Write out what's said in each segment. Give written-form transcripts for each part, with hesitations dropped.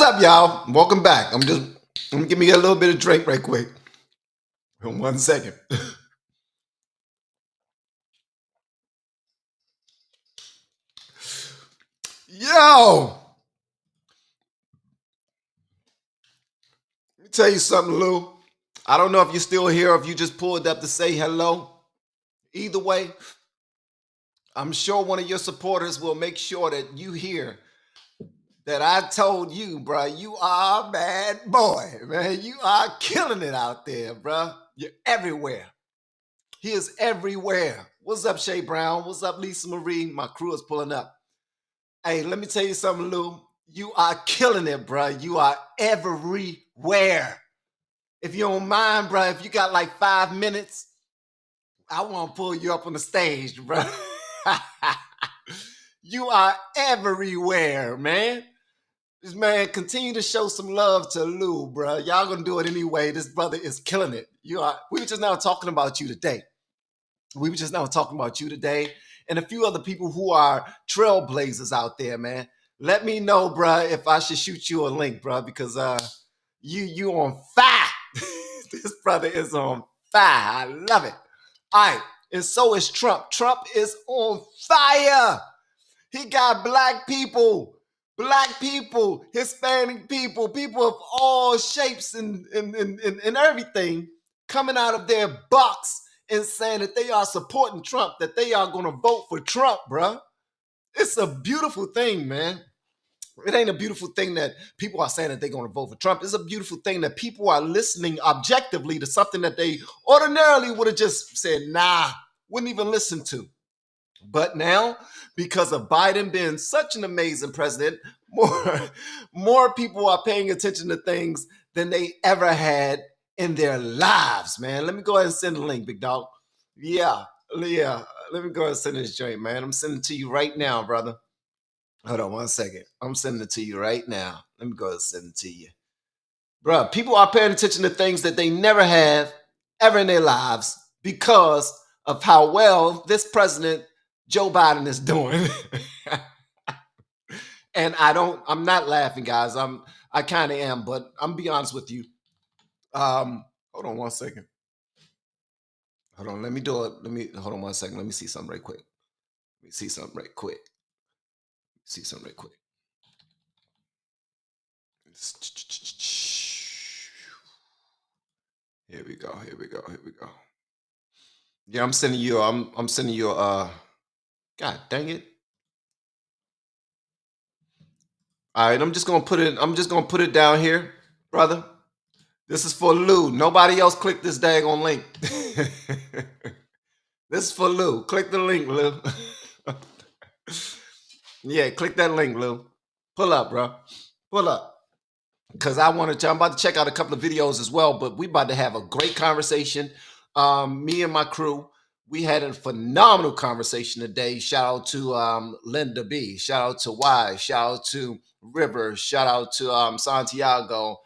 up, y'all? Welcome back. I'm gonna give me a little bit of drink right quick. In 1 second. Yo! Let me tell you something, Lou. I don't know if you're still here or if you just pulled up to say hello. Either way, I'm sure one of your supporters will make sure that you hear that I told you, bro, you are a bad boy, man. You are killing it out there, bro. You're everywhere. He is everywhere. What's up, Shay Brown? What's up, Lisa Marie? My crew is pulling up. Hey, let me tell you something, Lou. You are killing it, bro. You are everywhere. If you don't mind, bro, if you got like 5 minutes, I want to pull you up on the stage, bro. You are everywhere, man. This man, continue to show some love to Lou, bro. Y'all gonna do it anyway. This brother is killing it. We were just now talking about you today. And a few other people who are trailblazers out there, man. Let me know, bro, if I should shoot you a link, bro, because you on fire. This brother is on fire. I love it. All right, and so is Trump. Trump is on fire. He got black people, Hispanic people of all shapes and everything coming out of their box and saying that they are supporting Trump, that they are going to vote for Trump, bro. It's a beautiful thing, man. It ain't a beautiful thing that people are saying that they're going to vote for Trump. It's a beautiful thing that people are listening objectively to something that they ordinarily would have just said, nah, wouldn't even listen to. But now, because of Biden being such an amazing president, more people are paying attention to things than they ever had in their lives, man. Let me go ahead and send the link, big dog. Yeah. Let me go ahead and send this joint, man. I'm sending it to you right now, brother. Hold on 1 second. I'm sending it to you right now. Let me go ahead and send it to you. Bro, people are paying attention to things that they never have ever in their lives because of how well this president Joe Biden is doing. And I'm not laughing, guys. I kind of am, but I'm gonna be honest with you. Hold on 1 second. Hold on, let me do it. Hold on 1 second. Let me see something right quick. Here we go. Yeah, I'm sending you God dang it. All right, I'm just gonna put it down here, brother. This is for Lou. Nobody else click this daggone link. This is for Lou. Click the link, Lou. Yeah, click that link, Lou. Pull up, bro. Pull up. Because I'm about to check out a couple of videos as well, but we about to have a great conversation. Me and my crew, we had a phenomenal conversation today. Shout out to Linda B. Shout out to Y. Shout out to River. Shout out to Santiago,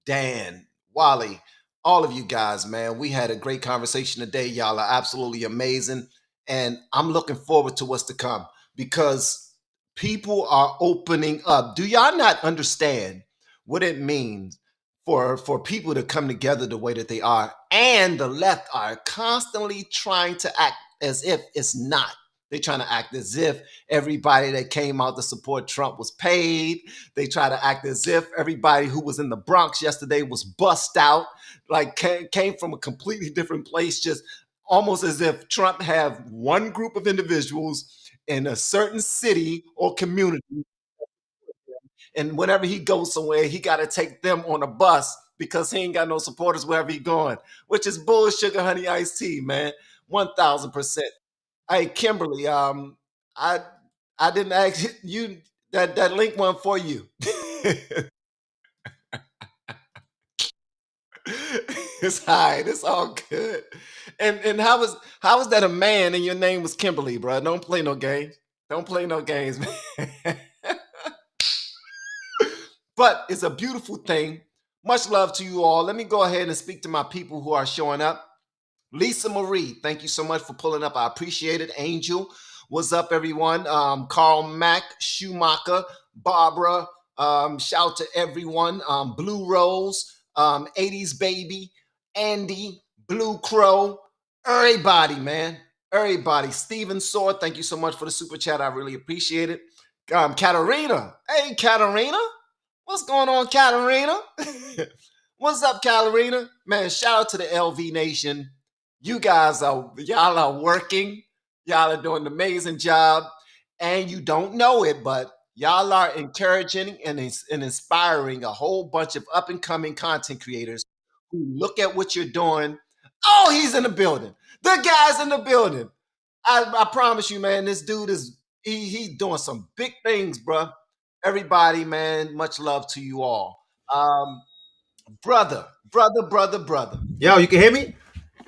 Dan, Wally, all of you guys, man. We had a great conversation today. Y'all are absolutely amazing. And I'm looking forward to what's to come because people are opening up. Do y'all not understand what it means for people to come together the way that they are? And the left are constantly trying to act as if it's not. They're trying to act as if everybody that came out to support Trump was paid. They try to act as if everybody who was in the Bronx yesterday was bussed out, like came from a completely different place, just almost as if Trump have one group of individuals in a certain city or community. And whenever he goes somewhere, he got to take them on a bus because he ain't got no supporters wherever he going, which is bull sugar honey iced tea, man. 1000%. Hey, Kimberly, I didn't ask you that link one for you. It's all right. It's all good. And how was that a man and your name was Kimberly, bro? Don't play no games. Don't play no games, man. But it's a beautiful thing. Much love to you all. Let me go ahead and speak to my people who are showing up. Lisa Marie, thank you so much for pulling up. I appreciate it. Angel, what's up, everyone? Carl Mack, Schumacher, Barbara, Shout out to everyone. Blue Rose, 80s Baby, Andy, Blue Crow, everybody, man. Everybody. Steven Sword, thank you so much for the super chat. I really appreciate it. Katarina. Hey, Katarina. What's going on, Katarina? What's up, Katarina? Man, shout out to the LV Nation. Y'all are working. Y'all are doing an amazing job. And you don't know it, but y'all are encouraging and inspiring a whole bunch of up and coming content creators who look at what you're doing. Oh, he's in the building. The guy's in the building. I promise you, man, this dude is he's doing some big things, bro. Everybody, man, much love to you all. Brother. Yo, you can hear me?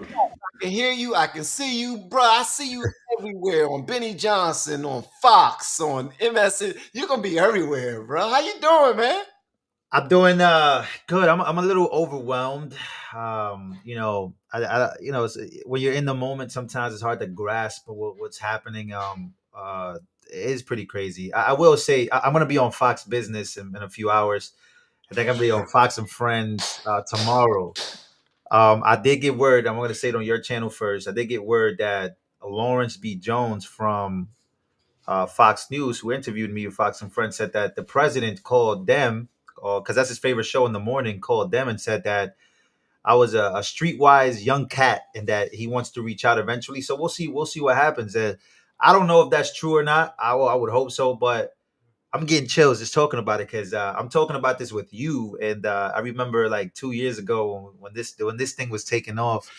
I can hear you. I can see you, bro. I see you everywhere on Benny Johnson, on Fox, on MS. You're gonna be everywhere, bro. How you doing, man? I'm doing good. I'm a little overwhelmed. When you're in the moment, sometimes it's hard to grasp what's happening. It is pretty crazy. I will say I'm gonna be on Fox Business in a few hours. I think I'm gonna be on Fox and Friends tomorrow. I did get word. I'm gonna say it on your channel first. I did get word that Lawrence B. Jones from Fox News, who interviewed me with Fox and Friends, said that the president called them, because that's his favorite show in the morning, called them and said that I was a streetwise young cat and that he wants to reach out eventually. So we'll see. We'll see what happens. I don't know if that's true or not. I would hope so, but I'm getting chills just talking about it because I'm talking about this with you, and I remember like 2 years ago when this thing was taking off.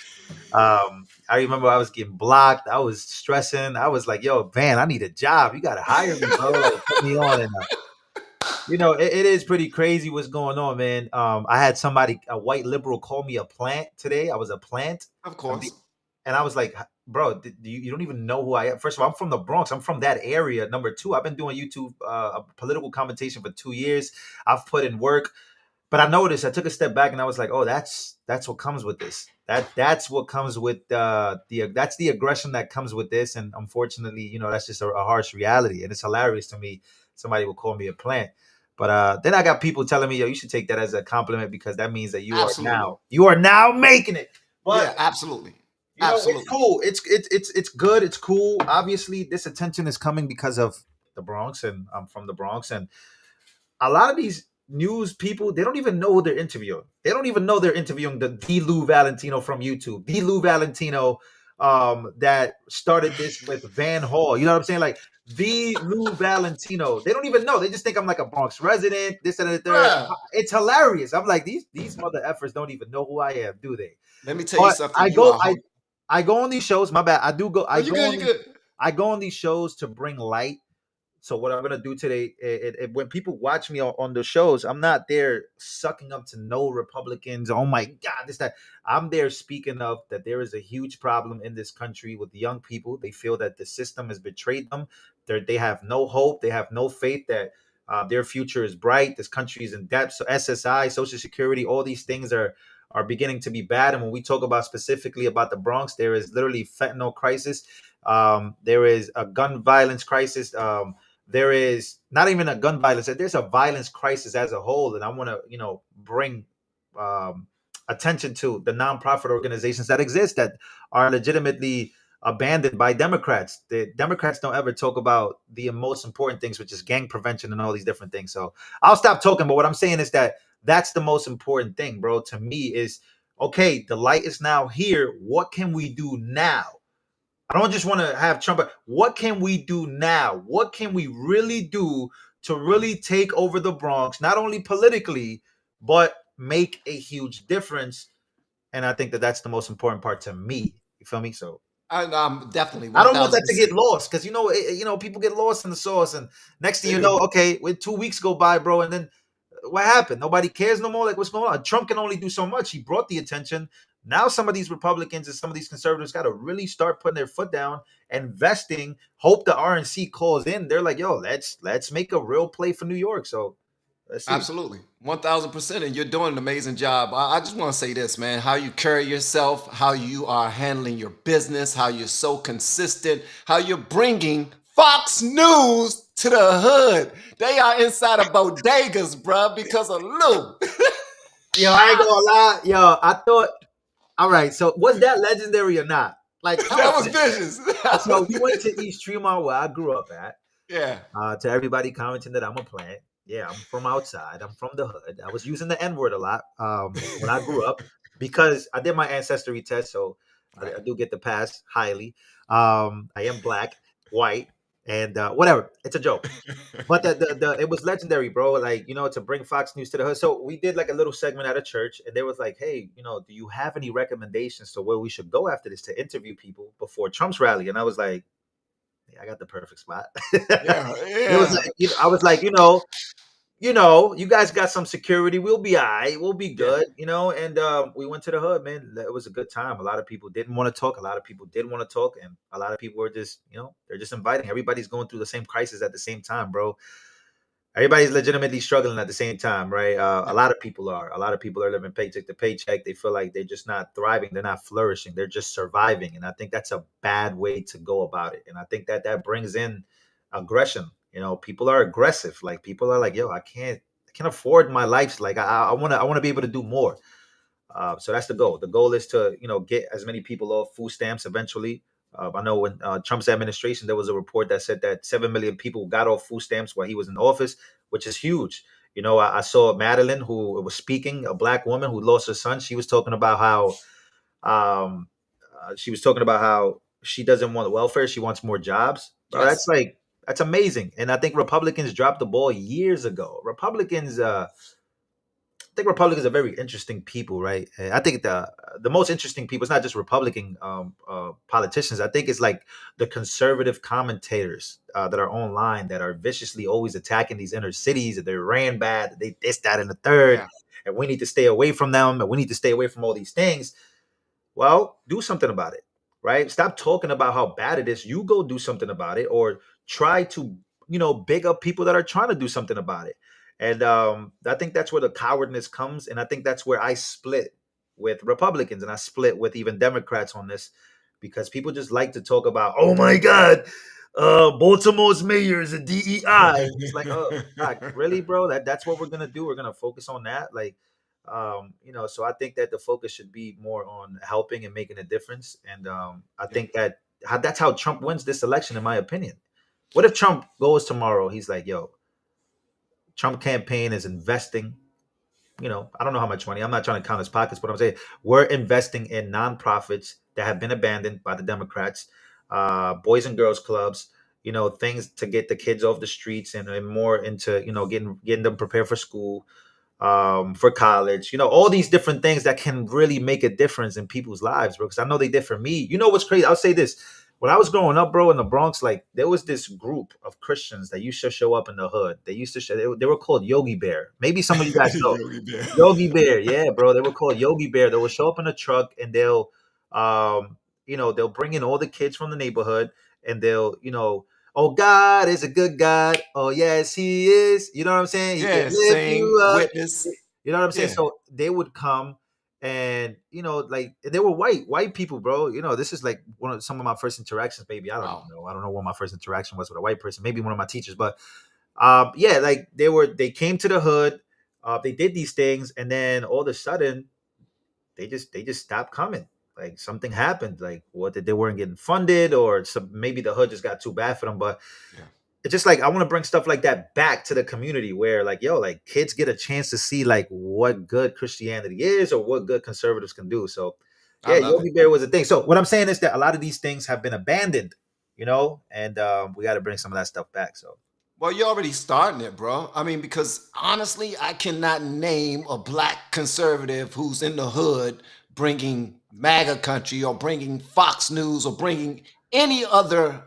I remember I was getting blocked. I was stressing. I was like, "Yo, man, I need a job. You got to hire me, bro. Like, put me on." And it is pretty crazy what's going on, man. I had somebody, a white liberal, call me a plant today. I was a plant, Of and course. I was like, "Bro, you don't even know who I am." First of all, I'm from the Bronx. I'm from that area. Number two, I've been doing YouTube political commentation for 2 years. I've put in work. But I noticed I took a step back and I was like, oh, that's what comes with this. That's what comes with that's the aggression that comes with this. And unfortunately, that's just a harsh reality. And it's hilarious to me. Somebody will call me a plant. But then I got people telling me, yo, you should take that as a compliment because that means that Absolutely. you are now making it. But Yeah, absolutely. it's Absolutely. cool. It's good. It's cool. Obviously, this attention is coming because of the Bronx, and I'm from the Bronx, and a lot of these news people, they don't even know who they're interviewing. They don't even know they're interviewing the Lou Valentino from YouTube, the Lou Valentino that started this with van.hall. You know what I'm saying? Like the Lou Valentino. They don't even know. They just think I'm like a Bronx resident, this and the third. Bruh, It's hilarious. I'm like, these mother effers don't even know who I am, do they? let me tell you But something. You are home. I go on these shows. My bad. I do go. Oh, you good, you good. I go on these shows to bring light. So what I'm gonna do today, when people watch me on the shows, I'm not there sucking up to no Republicans. Oh my God, this that. I'm there speaking of that there is a huge problem in this country with the young people. They feel that the system has betrayed them. They have no hope. They have no faith that their future is bright. This country is in debt. So SSI, Social Security, all these things are beginning to be bad. And when we talk about specifically about the Bronx, there is literally fentanyl crisis. There is a gun violence crisis. There is not even a gun violence. There's a violence crisis as a whole, and I want to, bring um, attention to the nonprofit organizations that exist that are legitimately abandoned by Democrats. The Democrats don't ever talk about the most important things, which is gang prevention and all these different things. So I'll stop talking. But what I'm saying is that that's the most important thing, bro. To me, is okay. The light is now here. What can we do now? I don't just want to have Trump. But what can we do now? What can we really do to really take over the Bronx, not only politically, but make a huge difference? And I think that that's the most important part to me. You feel me? So I'm definitely I don't want that to 1000%. get lost because people get lost in the sauce, and next thing They you know, do. okay, with 2 weeks go by, bro, and then what happened? Nobody cares no more. Like, what's going on? Trump can only do so much. He brought the attention. Now, some of these Republicans and some of these conservatives got to really start putting their foot down, investing. Hope the RNC calls in. They're like, yo, let's make a real play for New York. So let's see. Absolutely. 1000%. And you're doing an amazing job. I just want to say this, man, how you carry yourself, how you are handling your business, how you're so consistent, how you're bringing Fox News to the hood. They are inside of bodegas, bruh, because of Lou. Yo, I ain't gonna lie. Yo, I thought, all right, so was that legendary or not? Like, how That about was this? vicious. So we went to East Tremont, where I grew up at. Yeah. To everybody commenting that I'm a plant. Yeah, I'm from outside. I'm from the hood. I was using the N word a lot when I grew up because I did my ancestry test, so I Right. do get the pass highly. I am black, white, and whatever. It's a joke. But it was legendary, bro. Like, to bring Fox News to the hood. So we did like a little segment at a church, and they was like, "Hey, do you have any recommendations to where we should go after this to interview people before Trump's rally?" And I was like, "Yeah, I got the perfect spot." Yeah. It was Yeah. like, I was like, you guys got some security. We'll be all right. We'll be Yeah. good, And we went to the hood, man. It was a good time. A lot of people didn't want to talk. A lot of people did want to talk, and a lot of people were just, they're just inviting. Everybody's going through the same crisis at the same time, bro. Everybody's legitimately struggling at the same time, right? A Yeah. lot of people are. A lot of people are living paycheck to paycheck. They feel like they're just not thriving. They're not flourishing. They're just surviving, and I think that's a bad way to go about it. And I think that brings in aggression. People are aggressive. Like, people are like, "Yo, I can't afford my life. Like, I wanna be able to do more." So that's the goal. The goal is to get as many people off food stamps eventually. I know when Trump's administration, there was a report that said that 7 million people got off food stamps while he was in office, which is huge. I saw Madeline, who was speaking, a black woman who lost her son. She was talking about um, how she doesn't want welfare; she wants more jobs. Bro, Yes. that's amazing. And I think Republicans dropped the ball years ago. I think Republicans are very interesting people, right? And I think the most interesting people, it's not just Republican politicians. I think it's like the conservative commentators that are online that are viciously always attacking these inner cities, that they ran bad, that they this, that, and the third, Yeah. and we need to stay away from them, and we need to stay away from all these things. Well, do something about it, right? Stop talking about how bad it is. You go do something about it, or try to, big up people that are trying to do something about it. And I think that's where the cowardness comes. And I think that's where I split with Republicans and I split with even Democrats on this, because people just like to talk about, oh my God, Baltimore's mayor is a DEI. It's like, oh, God, really, bro? That's what we're gonna do. We're gonna focus on that. Like, so I think that the focus should be more on helping and making a difference. And I Yeah. think that's how Trump wins this election, in my opinion. What if Trump goes tomorrow? He's like, yo, Trump campaign is investing. I don't know how much money. I'm not trying to count his pockets, but I'm saying we're investing in nonprofits that have been abandoned by the Democrats, boys and girls clubs, things to get the kids off the streets and more into, getting them prepared for school, for college, all these different things that can really make a difference in people's lives, bro. Because I know they did for me. You know what's crazy? I'll say this. When I was growing up, bro, in the Bronx, like, there was this group of Christians that used to show up in the hood. They used to show, they were called Yogi Bear. Maybe some of you guys know. Yogi Bear. Yogi Bear, yeah, bro. They were called Yogi Bear. They will show up in a truck and they'll bring in all the kids from the neighborhood and they'll, oh, God is a good God. Oh, yes, He is. You know what I'm saying? He can Yeah. lift Sing, you up. witness. You know what I'm saying? Yeah. So they would come and, like, they were white people, bro. This is like some of my first interactions, maybe. I don't even Wow. know. I don't know what my first interaction was with a white person. Maybe one of my teachers, but yeah, like they came to the hood, they did these things, and then all of a sudden they just stopped coming. Like, something happened, like, what, that they weren't getting funded, or maybe the hood just got too bad for them. But Yeah. it's just like, I want to bring stuff like that back to the community, where, like, yo, like, kids get a chance to see, like, what good Christianity is or what good conservatives can do. So I yeah, love it. Yogi Bear was a thing. So what I'm saying is that a lot of these things have been abandoned, and we got to bring some of that stuff back. So Well, you're already starting it, bro. I mean, because honestly, I cannot name a black conservative who's in the hood bringing MAGA country or bringing Fox News or bringing any other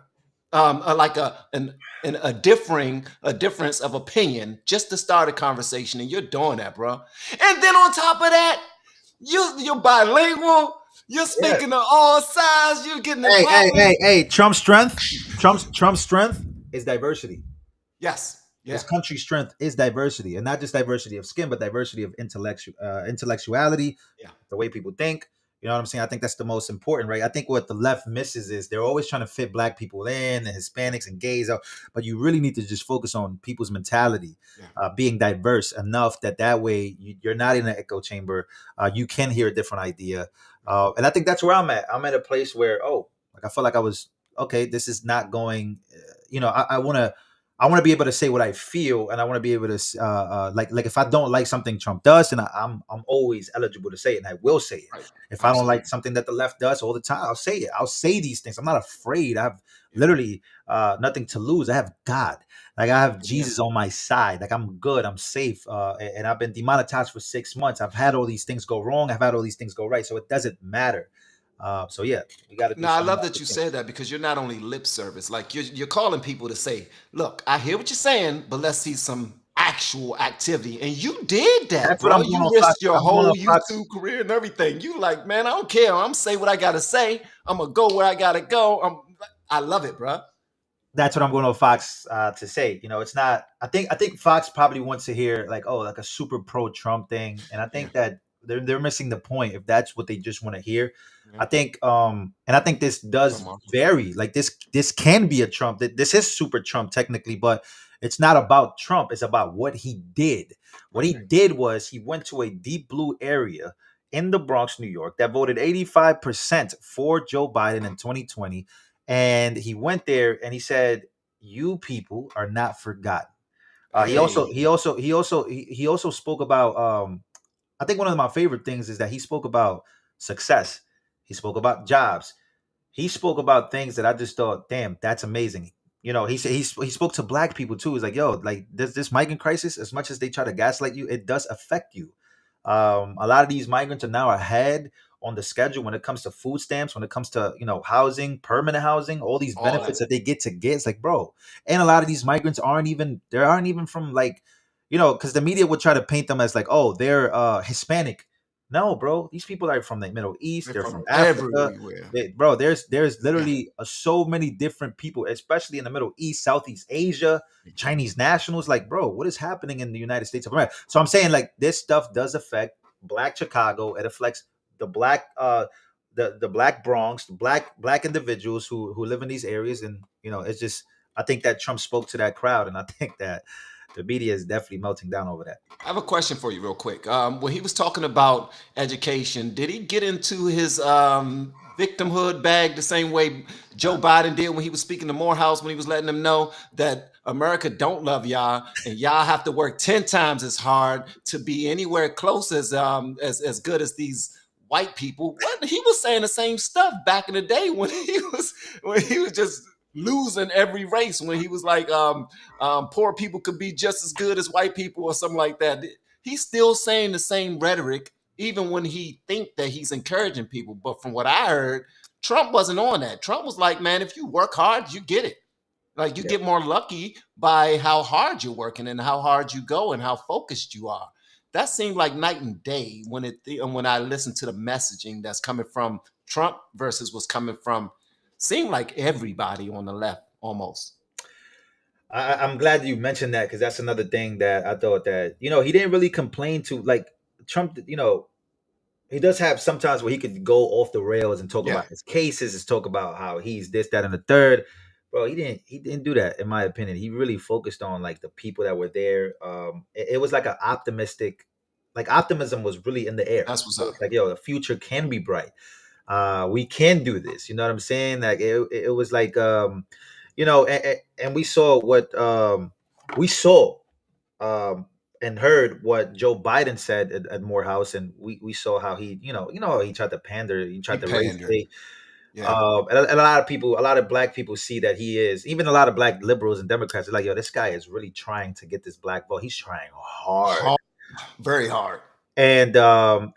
like a difference of opinion just to start a conversation, and you're doing that, bro. And then on top of that, you're bilingual. You're yeah. speaking to all sides. You're getting it Hey, hey, popping. hey, hey! Trump's strength is diversity. Yes. This Yeah. country's strength is diversity, and not just diversity of skin, but diversity of intellectuality, Yeah. the way people think. You know what I'm saying? I think that's the most important, right? I think what the left misses is they're always trying to fit black people in and Hispanics and gays out, but you really need to just focus on people's mentality, Yeah. being diverse enough that way you're not in an echo chamber. You can hear a different idea, and I think that's where I'm at. I'm at a place where like I felt like I was okay. This is not going. I want to. I want to be able to say what I feel, and I want to be able to like if I don't like something Trump does, and I'm always eligible to say it, and I will say it. Right. If I don't Absolutely. like something that the left does all the time, I'll say it. I'll say these things. I'm not afraid. I have Yeah. literally nothing to lose. I have God. Like I have Yeah. Jesus on my side. Like I'm good. I'm safe. And I've been demonetized for 6 months. I've had all these things go wrong. I've had all these things go right. So it doesn't matter. So yeah, we got to do Now, I something love about that this you thing. said that because you're not only lip service, like you're calling people to say, look, I hear what you're saying, but let's see some actual activity. And you did that, That's what I'm bro. doing You on Fox. risked your I'm going whole on Fox. YouTube career and everything. You like, man, I don't care. I'm say what I gotta say. I'm gonna go where I gotta go. I love it, bro. That's what I'm going to Fox to say. It's not. I think Fox probably wants to hear like like a super pro Trump thing, and I Yeah. think that they're missing the point if that's what they just want to hear. Yeah. I think and I think this does Come on. vary. Like this can be a Trump. This is super Trump technically, but it's not about Trump. It's about what he did. What Right. he did was he went to a deep blue area in the Bronx, New York, that voted 85% for Joe Biden in 2020, and he went there and he said, "You people are not forgotten." Hey. He also spoke about. I think one of my favorite things is that he spoke about success. He spoke about jobs. He spoke about things that I just thought, damn, that's amazing. He said he spoke to black people too. He's like, yo, like this migrant crisis, as much as they try to gaslight you, it does affect you. A lot of these migrants are now ahead on the schedule when it comes to food stamps, when it comes to housing, permanent housing, all these All that. benefits that they get to get. It's like, bro, and a lot of these migrants aren't even from like, because the media would try to paint them as like, oh, they're Hispanic. No, bro, these people are from the Middle East. They're They're from from Africa. everywhere. Bro, there's Yeah. literally so many different people, especially in the Middle East, Southeast Asia, Chinese nationals. Like, bro, what is happening in the United States of America? So I'm saying like this stuff does affect Black Chicago. It affects the black the Black Bronx, the black individuals who live in these areas, and it's just I think that Trump spoke to that crowd, and I think that the media is definitely melting down over that. I have a question for you, real quick. When he was talking about education, did he get into his victimhood bag the same way Joe Biden did when he was speaking to Morehouse, when he was letting them know that America don't love y'all and y'all have to work 10 times as hard to be anywhere close as good as these white people? What he was saying the same stuff back in the day when he was just losing every race, when he was like poor people could be just as good as white people or something like that. He's still saying the same rhetoric, even when he think that he's encouraging people. But from what I heard, Trump wasn't on that. Trump was like, man, if you work hard, you get it. Like you Yeah. get more lucky by how hard you're working and how hard you go and how focused you are. That seemed like night and day when I listened to the messaging that's coming from Trump versus what's coming from seemed like everybody on the left almost. I'm glad you mentioned that because that's another thing that I thought that he didn't really complain to like Trump. He does have sometimes where he could go off the rails and talk Yeah. about his cases, and talk about how he's this, that, and the third. Bro, he didn't do that in my opinion. He really focused on like the people that were there. It was like an optimistic, like optimism was really in the air. That's what's It up. was like, yo, the future can be bright. We can do this. You know what I'm saying? Like it was like and we saw um and heard what Joe Biden said at Morehouse, and we saw how he how he tried to pander, he He tried to raise pandered. bait. Yeah. And a lot of people, a lot of black people see that he is, even a lot of black liberals and Democrats are like, yo, this guy is really trying to get this black vote. He's trying hard. Hard, very hard. And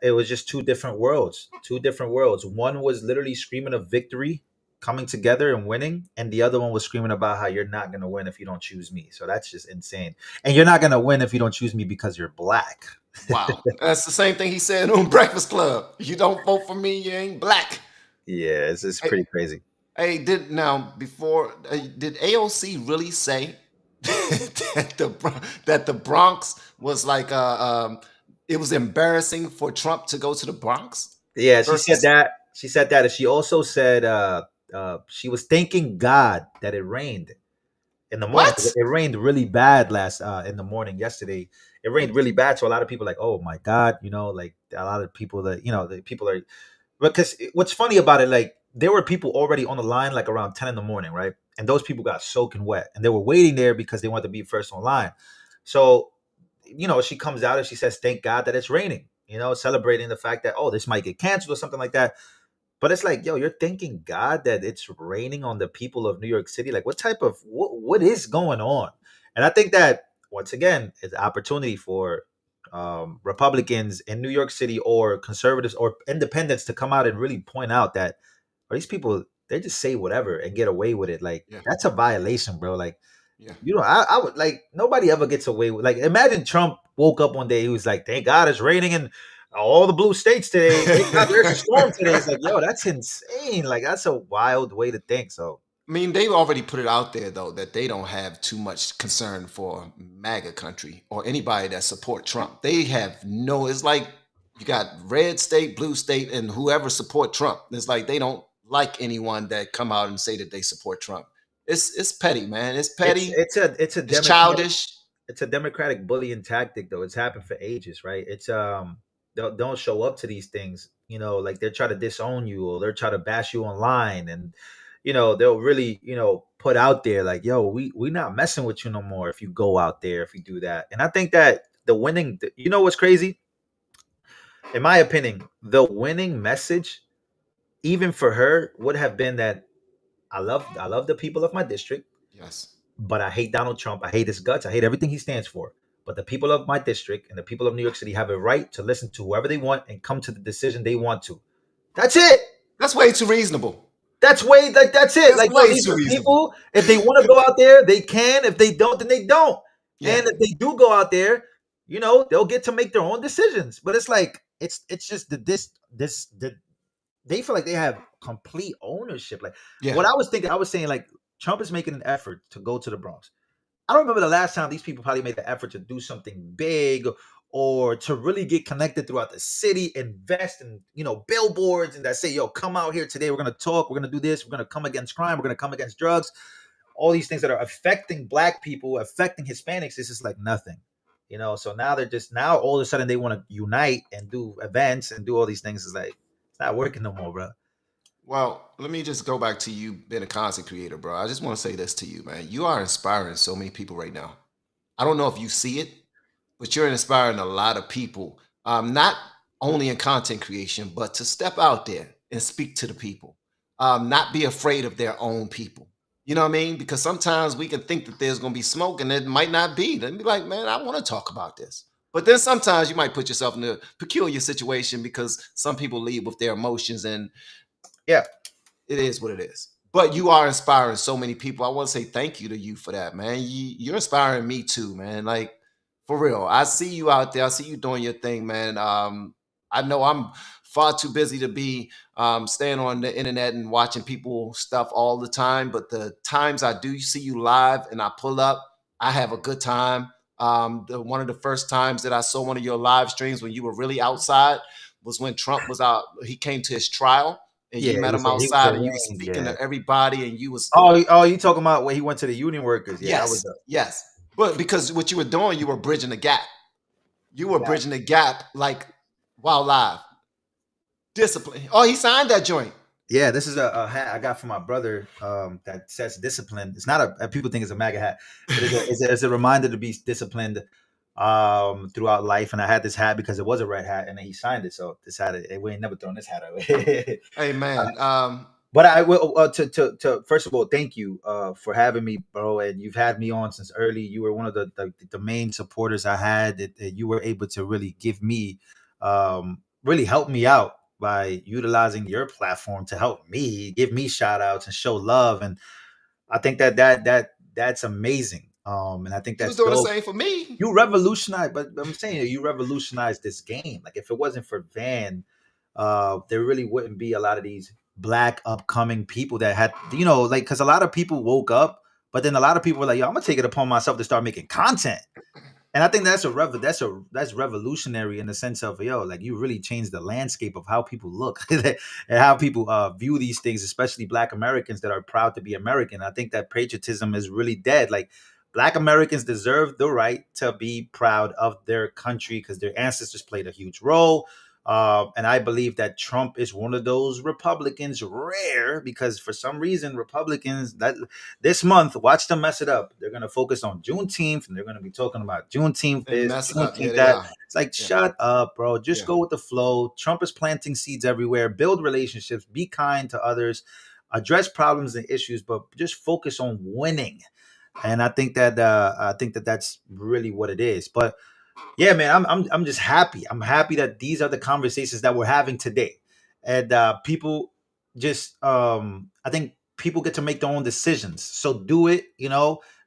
it was just two different worlds. Two different worlds. One was literally screaming of victory, coming together and winning, and the other one was screaming about how you're not going to win if you don't choose me. So that's just insane. And you're not going to win if you don't choose me because you're black. Wow. That's the same thing he said on Breakfast Club. You don't vote for me, you ain't black. Yeah, it's Hey, pretty crazy. hey, did AOC really say that the Bronx was like it was embarrassing for Trump to go to the Bronx? Yeah, she said versus that. She said that, and she also said she was thanking God that it rained in the morning. what? It rained really bad last in the morning yesterday. It rained really bad, so a lot of people like, oh my God, like a lot of people that the people are because what's funny about it, like there were people already on the line like around 10 in the morning, right? And those people got soaking wet, and they were waiting there because they wanted to be first on line. So she comes out and she says, "Thank God that it's raining." Celebrating the fact that this might get canceled or something like that. But it's like, yo, you're thanking God that it's raining on the people of New York City. Like, what is going on? And I think that once again, it's an opportunity for Republicans in New York City or conservatives or independents to come out and really point out that these people they just say whatever and get away with it. Like Yeah, that's a violation, bro. Like yeah. I would like nobody ever gets away with like imagine Trump woke up one day he was like, thank God it's raining in all the blue states today. Thank God there's a storm today. It's like, yo, that's insane. Like that's a wild way to think. So I mean, they've already put it out there though that they don't have too much concern for MAGA country or anybody that support Trump. They have no. It's like you got red state, blue state, and whoever support Trump. It's like they don't like anyone that come out and say that they support Trump. It's petty, man. It's it's petty. it's a it's a It's democratic childish. it's a democratic bullying tactic though. It's happened for ages, right? It's don't show up to these things, like they're trying to disown you or they're trying to bash you online and they'll really, put out there like, yo, we not messing with you no more if you go out there, if you do that. And I think that what's crazy? In my opinion, the winning message, even for her, would have been that I love the people of my district. Yes, But I hate Donald Trump. I hate his guts. I hate everything he stands for. But the people of my district and the people of New York City have a right to listen to whoever they want and come to the decision they want to. That's it. that's way too reasonable. That's it. That's Like, yo, way these too are reasonable. people. If they want to go out there, they can. If they don't, then they don't. Yeah, And if they do go out there, they'll get to make their own decisions. But it's like it's just the they feel like they have complete ownership. Like yeah. what I was thinking, I was saying like Trump is making an effort to go to the Bronx. I don't remember the last time these people probably made the effort to do something big or to really get connected throughout the city, invest in, billboards and that say, yo, come out here today. We're going to talk. We're going to do this. We're going to come against crime. We're going to come against drugs. All these things that are affecting black people, affecting Hispanics. This is like nothing, So now now all of a sudden they want to unite and do events and do all these things. It's like, it's not working no more, bro. Well, let me just go back to you being a content creator, bro. I just want to say this to you, man. You are inspiring so many people right now. I don't know if you see it, but you're inspiring a lot of people, not only in content creation, but to step out there and speak to the people, not be afraid of their own people. You know what I mean? Because sometimes we can think that there's going to be smoke and it might not be. Then be like, man, I want to talk about this. But then sometimes you might put yourself in a peculiar situation because some people lead with their emotions and Yeah. it is what it is. But you are inspiring so many people. I want to say thank you to you for that, man. You're inspiring me too, man. Like for real. I see you out there. I see you doing your thing, man. I know I'm far too busy to be staying on the internet and watching people stuff all the time. But the times I do see you live and I pull up, I have a good time. One of the first times that I saw one of your live streams when you were really outside was when Trump was out. He came to his trial and Yeah. you met him He was outside and you was arraigned. speaking Yeah. to everybody and you was Oh, you talking about when he went to the union workers? Yeah, that was yes, yes. But because what you were doing, you were bridging the gap. You were yeah. bridging the gap like while live. Discipline. Oh, he signed that joint. Yeah, this is a hat I got from my brother that says discipline. It's not people think it's a MAGA hat, but it's a reminder to be disciplined throughout life. And I had this hat because it was a red hat, and then he signed it. So this hat, we ain't never thrown this hat away. Hey man. But I will to first of all, thank you for having me, bro. And you've had me on since early. You were one of the main supporters I had. That you were able to really give me, really help me out by utilizing your platform to help me, give me shout outs and show love. And I think that's amazing. And I think He was that's doing the dope. same for me. You revolutionized, but I'm saying you revolutionized this game. Like if it wasn't for Van, there really wouldn't be a lot of these black upcoming people that had, like because a lot of people woke up, but then a lot of people were like, "Yo, I'm gonna take it upon myself to start making content." And I think that's that's revolutionary in the sense of, yo, like, you really changed the landscape of how people look and how people view these things, especially Black Americans that are proud to be American. I think that patriotism is really dead. Like, Black Americans deserve the right to be proud of their country because their ancestors played a huge role. And I believe that Trump is one of those Republicans, rare, because for some reason Republicans that this month, watch them mess it up. They're going to focus on Juneteenth, and they're going to be talking about Juneteenth And this, mess it up. Yeah, Juneteenth they that. are. It's like, Yeah. shut up, bro. Just Yeah. go with the flow. Trump is planting seeds everywhere. Build relationships. Be kind to others. Address problems and issues, but just focus on winning. And I think that that's really what it is. But yeah, man, I'm just happy. I'm happy that these are the conversations that we're having today, and people just I think people get to make their own decisions. So do it.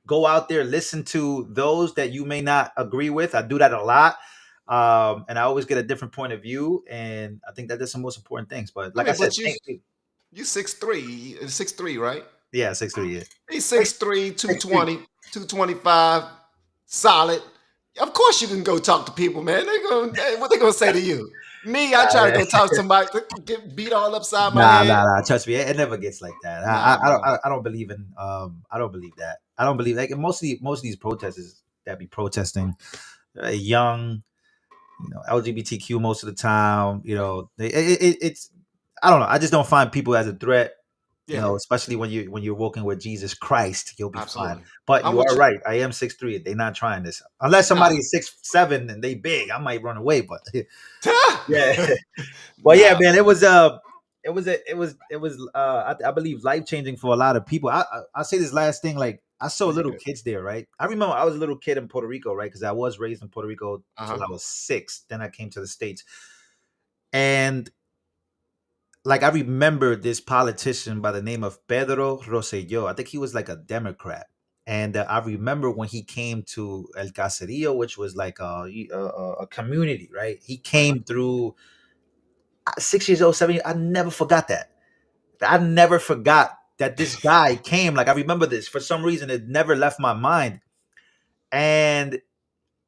Go out there, listen to those that you may not agree with. I do that a lot. And I always get a different point of view, and I think that that's the most important things. But I like I mean, said, but thank you. you 6'3", 6'3", right? Yeah, 6'3". Yeah. He's Six- 6'3", 6'3". 220, 225, solid. Of course you can go talk to people, man. What they gonna say to you? Me, I try to go talk to somebody, get beat all upside my head. Nah. Trust me, it never gets like that. Nah, bro. I don't believe in. I don't believe that. I don't believe, like, most of these protesters that be protesting, young, LGBTQ most of the time. It's, I don't know. I just don't find people as a threat. Yeah, Especially when you're walking with Jesus Christ, you'll be fine. absolutely. But I'm you with are you. right. I am 6'3". They're not trying this unless somebody Nah. is 6'7" and they big. I might run away, but yeah. Well, yeah, Nah. man, I believe life changing for a lot of people. I'll say this last thing. Like, I saw No, you little good. kids there, right? I remember I was a little kid in Puerto Rico, right? Because I was raised in Puerto Rico till Uh-huh. I was 6. Then I came to the States, and like, I remember this politician by the name of Pedro Rosselló. I think he was like a Democrat. And I remember when he came to El Caserío, which was like a community, right? He Right. came through 6 years old, 7 years. I never forgot that. I never forgot that this guy came. Like, I remember this. For some reason, it never left my mind. And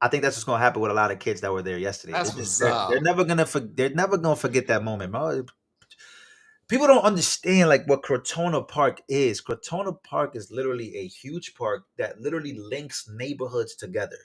I think that's what's going to happen with a lot of kids that were there yesterday. That's what's They're up. never gonna forget that moment, bro. People don't understand, like, what Crotona Park is. Crotona Park is literally a huge park that literally links neighborhoods together.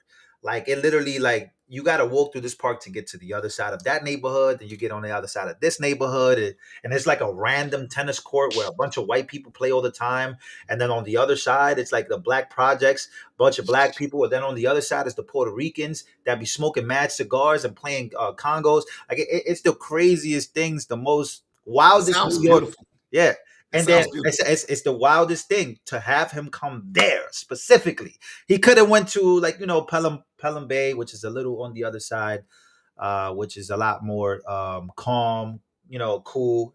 Like, it literally, like, you got to walk through this park to get to the other side of that neighborhood, then you get on the other side of this neighborhood, and it's like a random tennis court where a bunch of white people play all the time. And then on the other side, it's like the black projects, bunch of black people. And then on the other side is the Puerto Ricans that be smoking mad cigars and playing congos. Like, it's the craziest things, the most It wildest sounds New York. beautiful. Yeah. It And then sounds beautiful. it's the wildest thing to have him come there specifically. He could have went to, like, Pelham Bay, which is a little on the other side, which is a lot more calm, cool,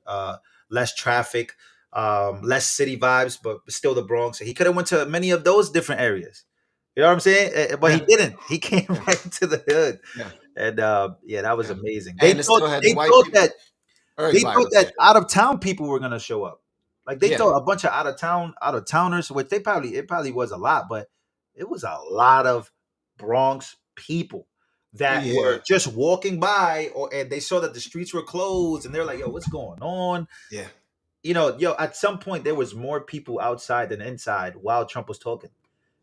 less traffic, less city vibes, but still the Bronx. So he could have went to many of those different areas. You know what I'm saying? But he Yeah. didn't. He came Yeah. right to the hood, Yeah. and yeah, that was Yeah. amazing. And it still had the They white thought people. that they Everybody thought was that there. out of town people were gonna show up. Like, they Yeah. thought a bunch of out of towners, which it probably was a lot, but it was a lot of Bronx people that Yeah. were just walking by, and they saw that the streets were closed, and they're like, "Yo, what's going on?" Yeah. At some point there was more people outside than inside while Trump was talking,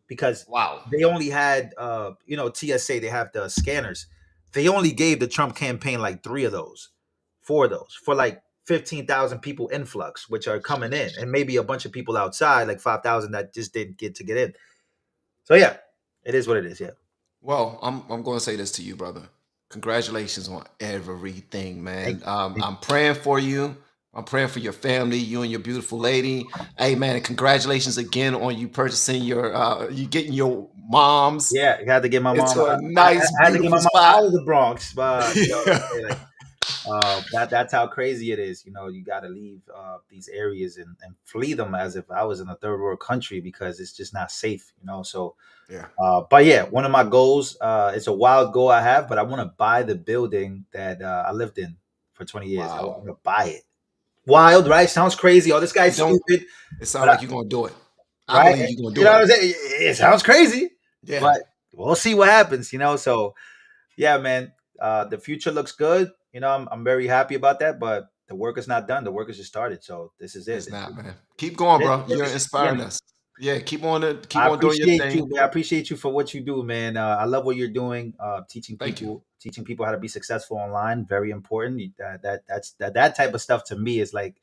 because Wow. they only had TSA, they have the scanners. They only gave the Trump campaign like 4 of those for like 15,000 people influx, which are coming in, and maybe a bunch of people outside, like 5,000 that just didn't get in. So yeah, it is what it is. Yeah. Well, I'm going to say this to you, brother. Congratulations on everything, Thank man. you. Thank I'm praying for you. I'm praying for your family, you and your beautiful lady. Hey, man, and congratulations again on you purchasing you getting your mom's Yeah, I had to get my mom. into a I nice, had to get my beautiful mom spot. out of the Bronx, but Yeah. like, that's how crazy it is. You got to leave these areas and flee them as if I was in a third world country, because it's just not safe. So. Yeah. But yeah, one of my goals, it's a wild goal I have, but I want to buy the building that I lived in for 20 years. I Wow. want to buy it. Wild, right? Sounds crazy. Oh, this guy's Don't. stupid, It sounds but like you're gonna do it. I right? believe you're gonna You do know what it. I'm saying? It sounds crazy, Yeah. but we'll see what happens, So yeah, man, the future looks good. I'm very happy about that, but the work is not done. The work is just started. So this is it. It's not, man. Keep going, bro. This You're is just the inspiring beginning. us. Yeah, keep on it. Keep I on doing your appreciate you, thing. man. I appreciate you for what you do, man. I love what you're doing. Teaching Thank you. people how to be successful online. Very important. That type of stuff to me is like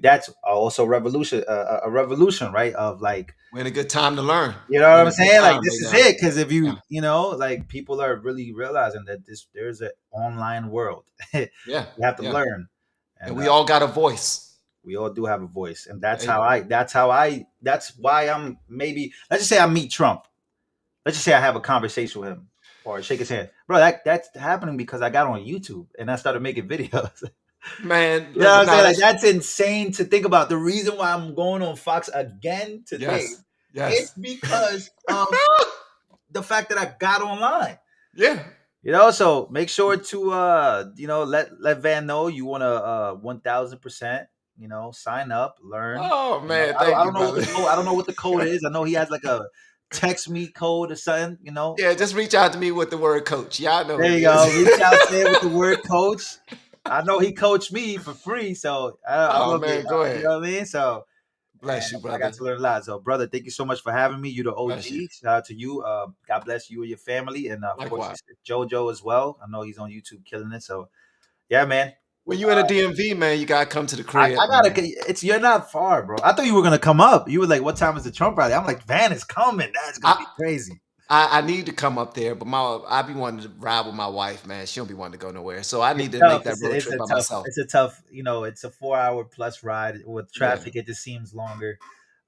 That's also a revolution, right? Of like, We're in a good time to learn. you know We're what in I'm a good saying? Like time this right is now. it. Because if Yeah. like people are really realizing that there's an online world. Yeah. You have to Yeah. learn, And we all got a voice. we all do have a voice, and that's Hey. that's why I'm maybe. Let's just say I meet Trump. Let's just say I have a conversation with him or shake his hand, bro. That's happening because I got on YouTube and I started making videos. Man, You know what I'm saying? Like that's that's insane to think about. The reason why I'm going on Fox again today, yes. it's because of the fact that I got online. Yeah. So make sure to let Van know you want to 1000%, sign up, learn. Oh man, I thank you, don't know what brother. the code. I don't know what the code is. I know he has like a text me code or something. Yeah, just reach out to me with the word coach. Y'all know There what you it go. is. Reach out there with the word coach. I know he coached me for free, so I'm Oh gonna be, man, go ahead. you know what I mean. So Bless you, I brother. got to learn a lot. So, brother, thank you so much for having me. You're the OG. Bless you. Shout out to you. God bless you and your family, and of course Likewise. JoJo as well. I know he's on YouTube killing it. So, yeah, man. When you in a DMV, man, you gotta come to the I crib. gotta. Man. You're not far, bro. I thought you were gonna come up. You were like, "What time is the Trump rally?" I'm like, "Van is coming. That's gonna be crazy." I need to come up there, but I be wanting to ride with my wife, man. She don't be wanting to go nowhere, so I need to Tough. make that road trip by myself. It's a tough. It's a 4-hour plus ride with traffic. It just seems longer.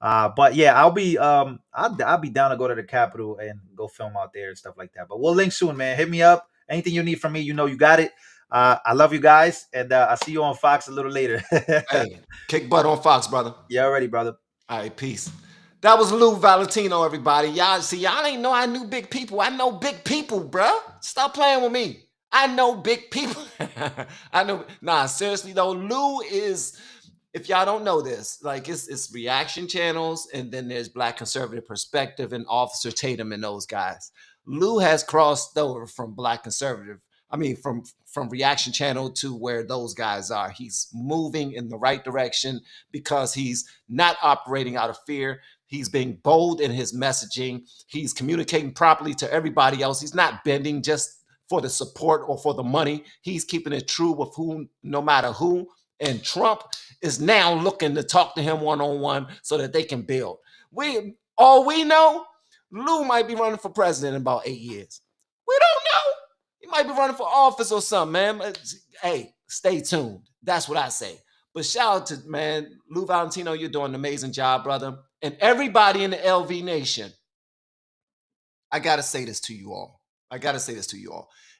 But yeah, I'll be down to go to the Capitol and go film out there and stuff like that. But we'll link soon, man. Hit me up. Anything you need from me, you got it. I love you guys, and I'll see you on Fox a little later. Hey, kick butt on Fox, brother. Yeah, already, brother. All right, peace. That was Lou Valentino, everybody. Y'all ain't know I knew big people. I know big people, bruh. Stop playing with me. I know big people. I know. Nah, seriously though, Lou is. If y'all don't know this, like it's reaction channels, and then there's Black Conservative Perspective and Officer Tatum and those guys. Lou has crossed over from Black Conservative. I mean, from reaction channel to where those guys are. He's moving in the right direction because he's not operating out of fear. He's being bold in his messaging. He's communicating properly to everybody else. He's not bending just for the support or for the money. He's keeping it true with who, no matter who. And Trump is now looking to talk to him one-on-one so that they can build. All we know, Lou might be running for president in about 8 years. We don't know. He might be running for office or something, man. But, hey, stay tuned. That's what I say. But shout out to, man, Lou Valentino, you're doing an amazing job, brother. And everybody in the LV Nation, I got to say this to you all.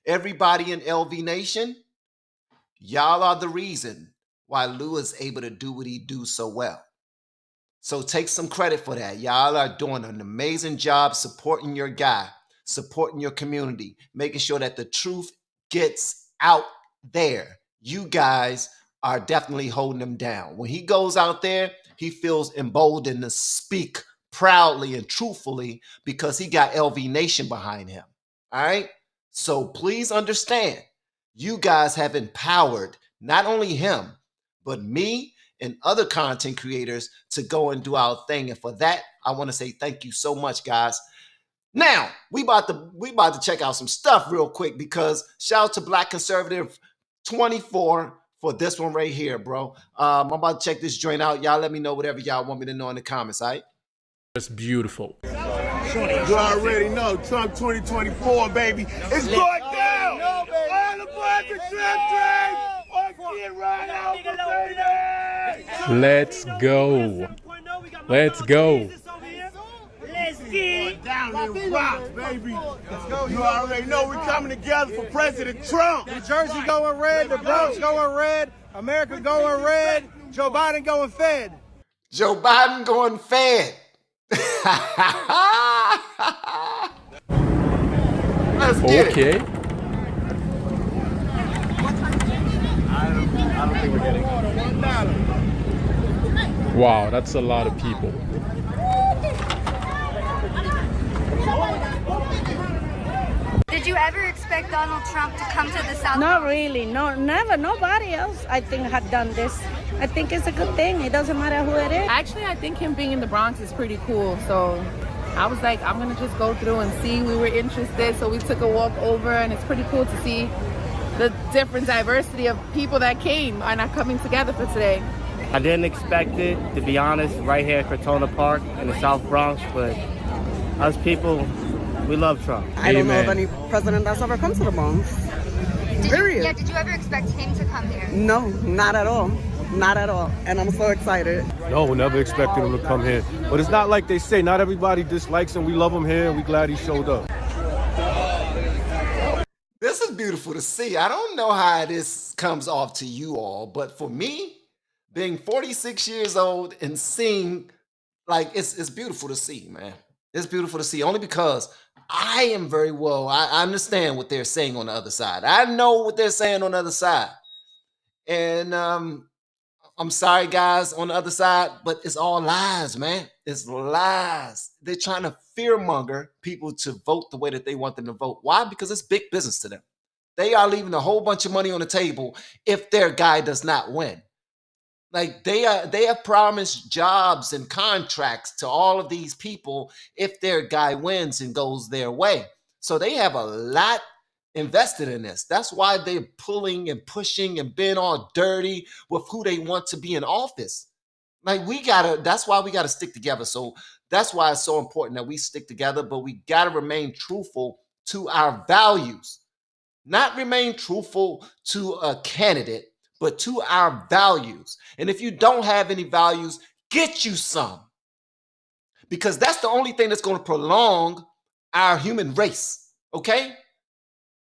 Everybody in LV Nation, y'all are the reason why Lou is able to do what he do so well. So take some credit for that. Y'all are doing an amazing job supporting your guy, supporting your community, making sure that the truth gets out there. You guys are definitely holding him down. When he goes out there, he feels emboldened to speak proudly and truthfully because he got LV Nation behind him. All right? So please understand, you guys have empowered not only him, but me and other content creators to go and do our thing. And for that, I want to say thank you so much, guys. Now, we about to check out some stuff real quick because shout out to Black Conservative 24 for this one right here, bro. I'm about to check this joint out. Y'all let me know whatever y'all want me to know in the comments, all right? That's beautiful. You already know, Trump 2024, baby. It's going down! All aboard the Trump train! Right out, baby! Let's go. Let's go. Let's get down in rock, baby. You already know we're coming together for President Trump. New Jersey going red, the Bronx going red, America going red, Joe Biden going fed. Joe Biden going fed. Let's get Okay. I don't think we're getting it. Wow, that's a lot of people. Did you ever expect Donald Trump to come to the South? Not really. No, never. Nobody else, I think, had done this. I think it's a good thing. It doesn't matter who it is. Actually, I think him being in the Bronx is pretty cool. So I was like, I'm going to just go through and see. We were interested, so we took a walk over, and it's pretty cool to see the different diversity of people that came and are coming together for today. I didn't expect it, to be honest, right here at Cortona Park in the South Bronx, but us people, we love Trump. I don't know of any president that's ever come to the Bronx. Period. Did you ever expect him to come here? No, not at all. Not at all. And I'm so excited. No, we never expected him to come here. But it's not like they say, not everybody dislikes him. We love him here, and we're glad he showed up. This is beautiful to see. I don't know how this comes off to you all, but for me, being 46 years old and seeing, like, it's beautiful to see, man. It's beautiful to see, only because I am very well, I understand what they're saying on the other side. I know what they're saying on the other side. And I'm sorry, guys, on the other side, but it's all lies, man. It's lies. They're trying to fearmonger people to vote the way that they want them to vote. Why? Because it's big business to them. They are leaving a whole bunch of money on the table if their guy does not win. Like they have promised jobs and contracts to all of these people if their guy wins and goes their way. So they have a lot invested in this. That's why they're pulling and pushing and being all dirty with who they want to be in office. Like that's why we gotta stick together. So that's why it's so important that we stick together, but we gotta remain truthful to our values. Not remain truthful to a candidate, but to our values. And if you don't have any values, get you some. Because that's the only thing that's going to prolong our human race, okay?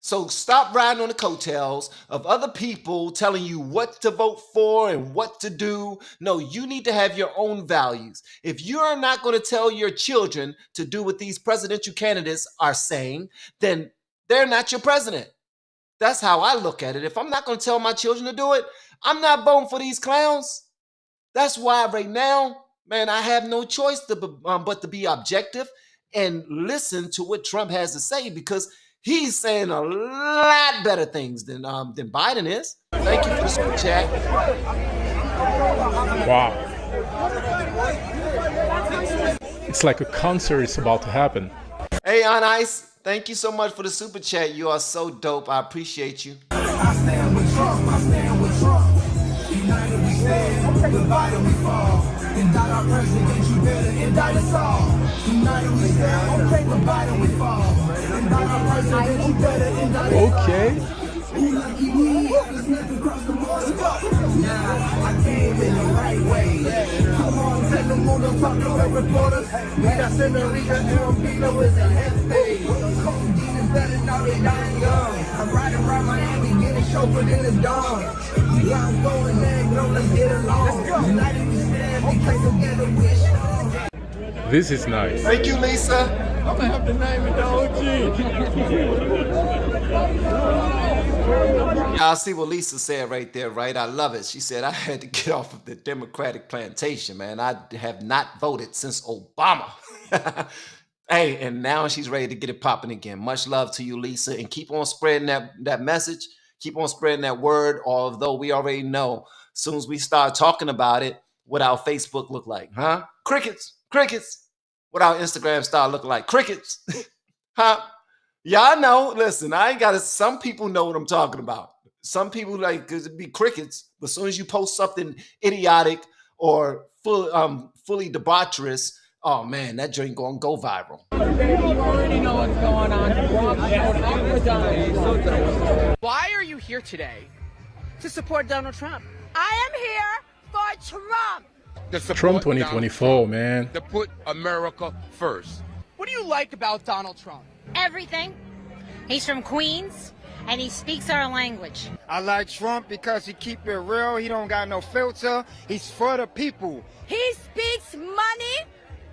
So stop riding on the coattails of other people telling you what to vote for and what to do. No, you need to have your own values. If you are not going to tell your children to do what these presidential candidates are saying, then they're not your president. That's how I look at it. If I'm not going to tell my children to do it, I'm not voting for these clowns. That's why right now, man, I have no choice but to be objective and listen to what Trump has to say, because he's saying a lot better things than Biden is. Thank you for the super chat. Wow. It's like a concert is about to happen. Hey, On Ice. Thank you so much for the super chat. You are so dope. I appreciate you. I stand with Trump. I stand with Trump. United we stand, divided we fall. Indict our president, you better indict us all. United we stand, divided we fall. Indict our president, you better indict us all. Okay. Who lucky we? There's nothing across the border. Now I came in the right way. Come on, take the moon, don't talk to the reporters. We got Senorita and Pino is a heavy. Cold demons better know they dying young. I'm riding around Miami, getting chauffeured in the dawn. Yeah, I'm going there, no, let's get along. United we stand, we came together, we're strong. This is nice. Thank you, Lisa. I'm gonna have to name it the OG. Y'all see what Lisa said right there, right? I love it. She said, I had to get off of the Democratic plantation, man. I have not voted since Obama. Hey, and now she's ready to get it popping again. Much love to you, Lisa. And keep on spreading that message. Keep on spreading that word, although we already know as soon as we start talking about it, what our Facebook look like, huh? Crickets. What our Instagram start looking like. Crickets. Huh? Y'all know, listen, I ain't got to, some people know what I'm talking about. Some people like it be crickets, but as soon as you post something idiotic or fully debaucherous, oh man, that drink gonna go viral. You already know what's going on. Why are you here today? To support Donald Trump. I am here for Trump. Trump 2024, man. To put America first. What do you like about Donald Trump? Everything. He's from Queens, and he speaks our language. I like Trump because he keep it real. He don't got no filter. He's for the people. He speaks money,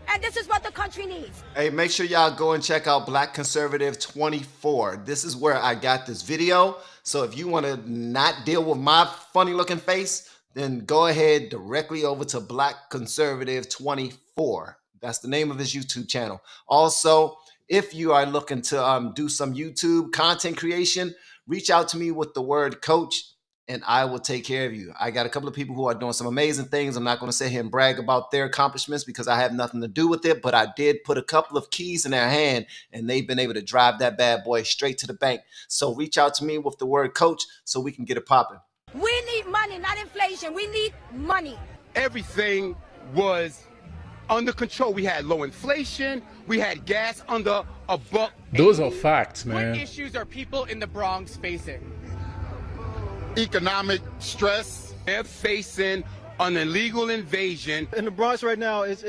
and this is what the country needs. Hey, make sure y'all go and check out Black Conservative 24. This is where I got this video. So if you want to not deal with my funny looking face, then go ahead directly over to Black Conservative 24. That's the name of his YouTube channel. Also, if you are looking to do some YouTube content creation, reach out to me with the word coach, and I will take care of you. I got a couple of people who are doing some amazing things. I'm not going to sit here and brag about their accomplishments because I have nothing to do with it, but I did put a couple of keys in their hand, and they've been able to drive that bad boy straight to the bank. So reach out to me with the word coach so we can get it popping. We need money, not inflation. We need money. Everything was under control. We had low inflation. We had gas under $1. Those are facts, man. What issues are people in the Bronx facing? Economic stress. They're facing an illegal invasion. In the Bronx right now, it's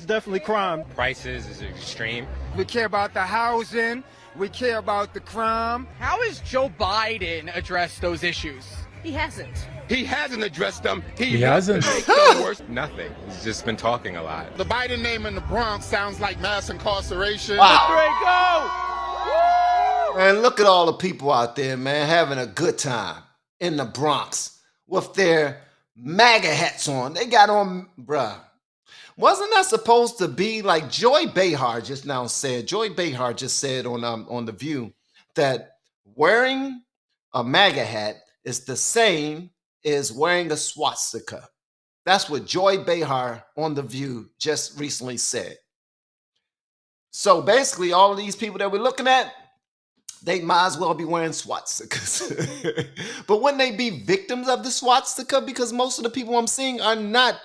definitely crime. Prices is extreme. We care about the housing. We care about the crime. How has Joe Biden addressed those issues? He hasn't. He hasn't addressed them. He hasn't. Nothing. He's just been talking a lot. The Biden name in the Bronx sounds like mass incarceration. Wow. And look at all the people out there, man, having a good time in the Bronx with their MAGA hats on. They got on, bruh. Wasn't that supposed to be like Joy Behar just now said? Joy Behar just said on The View that wearing a MAGA hat is the same as wearing a swastika. That's what Joy Behar on The View just recently said. So basically, all of these people that we're looking at, they might as well be wearing swastikas. But wouldn't they be victims of the swastika? Because most of the people I'm seeing are not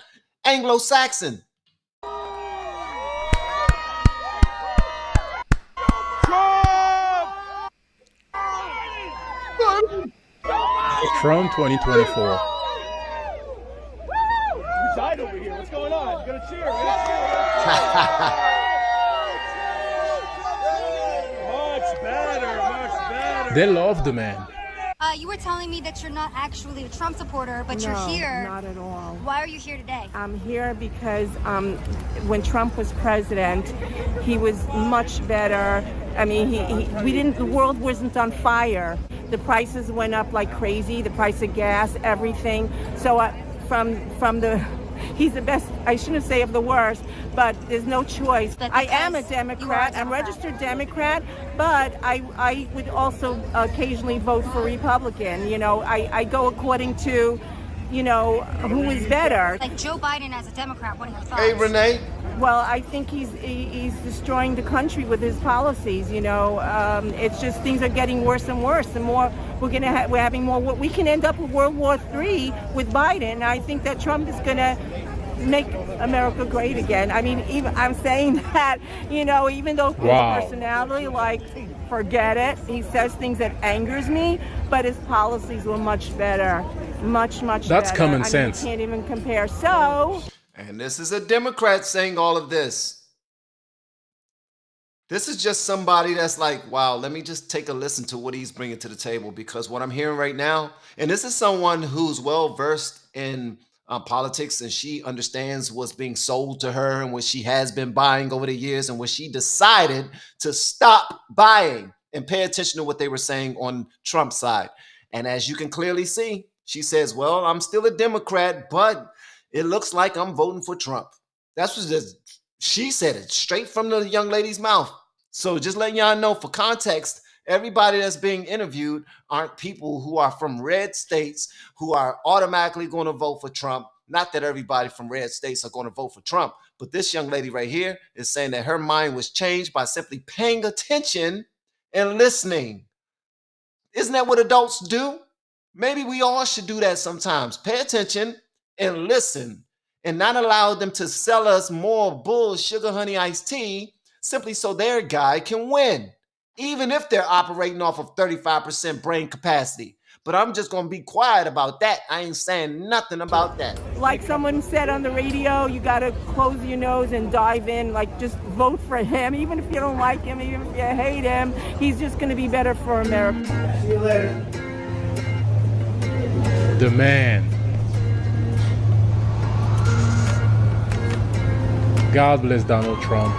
Anglo-Saxon. Trump 2024. You died over here. What's going on? You gotta cheer. Much better. They love the man. You were telling me that you're not actually a Trump supporter, but you're here. Not at all. Why are you here today? I'm here because when Trump was president, he was much better. I mean, the world wasn't on fire. The prices went up like crazy, the price of gas, everything. So he's the best, I shouldn't say of the worst, but there's no choice. I am a Democrat, I'm a registered Democrat, but I would also occasionally vote for Republican. You know, I go according to, you know, who is better. Like Joe Biden as a Democrat, what are your thoughts? Hey, Renee. Well, I think he's destroying the country with his policies. You know, it's just things are getting worse and worse. The more we're having more. We can end up with World War III with Biden. I think that Trump is going to make America great again. I mean, even I'm saying that, you know, even though his personality, like, forget it. He says things that angers me, but his policies were much better, much better. That's common sense. You can't even compare. So. And this is a Democrat saying all of this. This is just somebody that's like, wow, let me just take a listen to what he's bringing to the table, because what I'm hearing right now, and this is someone who's well versed in politics, and she understands what's being sold to her and what she has been buying over the years, and what she decided to stop buying and pay attention to what they were saying on Trump's side. And as you can clearly see, she says, well, I'm still a Democrat, but it looks like I'm voting for Trump. That's what she said, it straight from the young lady's mouth. So just letting y'all know, for context, everybody that's being interviewed aren't people who are from red states who are automatically going to vote for Trump. Not that everybody from red states are going to vote for Trump, but this young lady right here is saying that her mind was changed by simply paying attention and listening. Isn't that what adults do? Maybe we all should do that sometimes. Pay attention and listen, and not allow them to sell us more bull sugar honey iced tea simply so their guy can win, even if they're operating off of 35% brain capacity. But I'm just going to be quiet about that. I ain't saying nothing about that. Like someone said on the radio, you got to close your nose and dive in. Like, just vote for him. Even if you don't like him, even if you hate him, he's just going to be better for America. See you later. The man. God bless Donald Trump.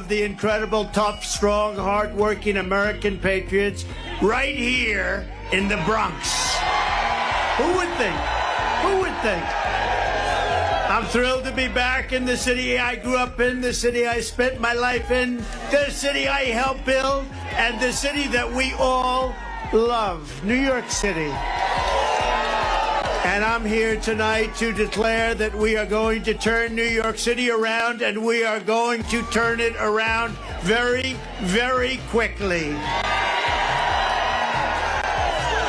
of the incredible, tough, strong, hard-working American patriots right here in the Bronx. Who would think? Who would think? I'm thrilled to be back in the city I grew up in, the city I spent my life in, the city I helped build, and the city that we all love, New York City. And I'm here tonight to declare that we are going to turn New York City around, and we are going to turn it around very, very quickly.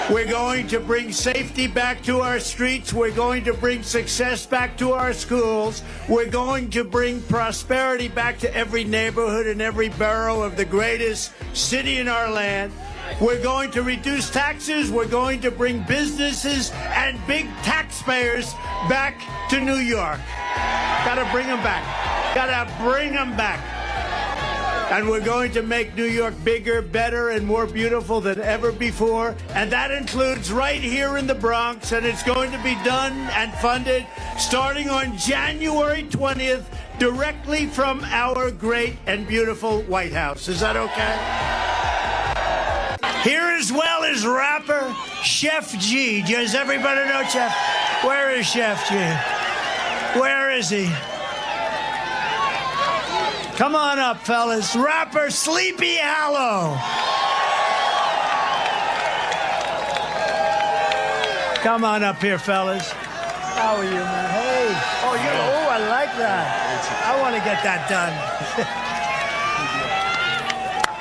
We're going to bring safety back to our streets. We're going to bring success back to our schools. We're going to bring prosperity back to every neighborhood and every borough of the greatest city in our land. We're going to reduce taxes. We're going to bring businesses and big taxpayers back to New York. Gotta bring them back. Gotta bring them back. And we're going to make New York bigger, better, and more beautiful than ever before. And that includes right here in the Bronx. And it's going to be done and funded starting on January 20th, directly from our great and beautiful White House. Is that okay? Here as well as rapper Chef G. Does everybody know Chef? Where is Chef G? Where is he? Come on up, fellas. Rapper Sleepy Hollow. Come on up here, fellas. How are you, man? Hey. Oh, I like that. I want to get that done.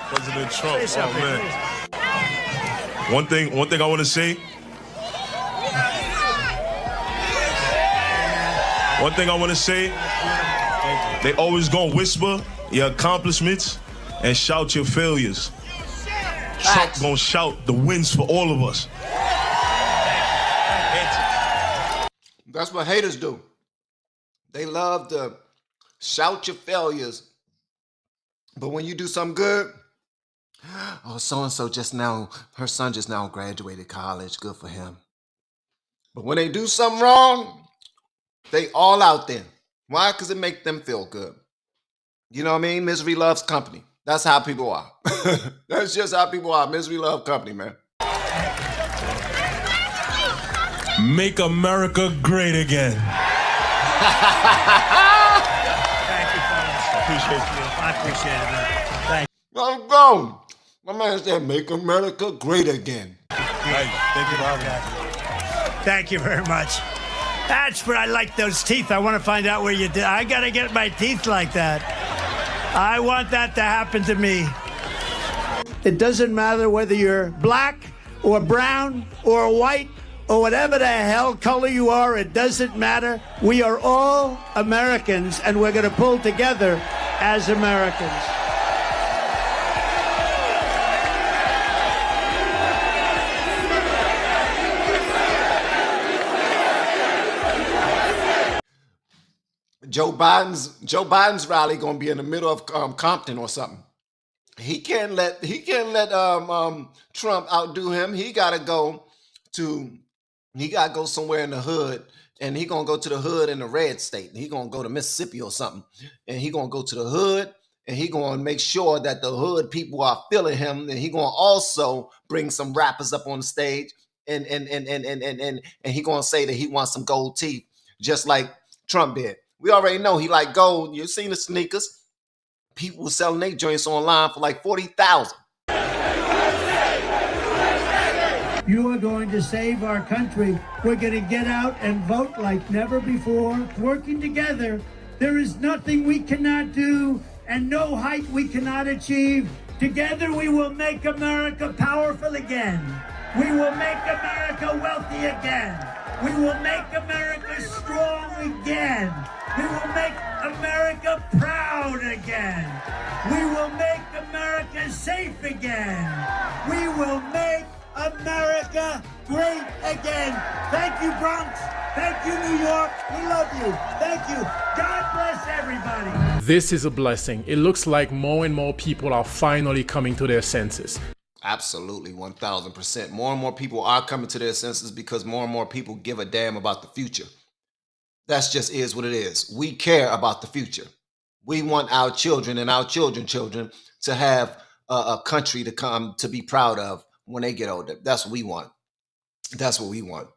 President Trump. Say something, oh, man. One thing I want to say. One thing I want to say. They always gonna whisper your accomplishments and shout your failures. Trump gonna shout the wins for all of us. That's what haters do. They love to shout your failures. But when you do something good, oh, so-and-so just now, her son just now graduated college, good for him. But when they do something wrong, they all out there. Why? Because it makes them feel good. You know what I mean? Misery loves company. That's how people are. That's just how people are. Misery loves company, man. Make America great again. Thank you, fellas. Appreciate you. I appreciate it, man. Thank you. I'm gone. My man said, make America great again. Thank you, Bobby. Thank you very much. That's where I like those teeth. I want to find out where you did. I got to get my teeth like that. I want that to happen to me. It doesn't matter whether you're black or brown or white or whatever the hell color you are. It doesn't matter. We are all Americans, and we're going to pull together as Americans. Joe Biden's rally gonna be in the middle of Compton or something. He can't let Trump outdo him. He gotta go somewhere in the hood, and he gonna go to the hood in the red state. He gonna go to Mississippi or something, and he gonna go to the hood, and he gonna make sure that the hood people are feeling him. And he gonna also bring some rappers up on the stage, and he gonna say that he wants some gold teeth, just like Trump did. We already know he like gold. You've seen the sneakers. People selling their joints online for like $40,000. You are going to save our country. We're going to get out and vote like never before. Working together, there is nothing we cannot do and no height we cannot achieve. Together we will make America powerful again. We will make America wealthy again. We will make America strong again. We will make America proud again. We will make America safe again. We will make America great again. Thank you, Bronx. Thank you, New York. We love you. Thank you. God bless everybody. This is a blessing. It looks like more and more people are finally coming to their senses. Absolutely, 1,000%. More and more people are coming to their senses because more and more people give a damn about the future. That's just is what it is. We care about the future. We want our children and our children's children to have a country to come to be proud of when they get older. That's what we want. That's what we want.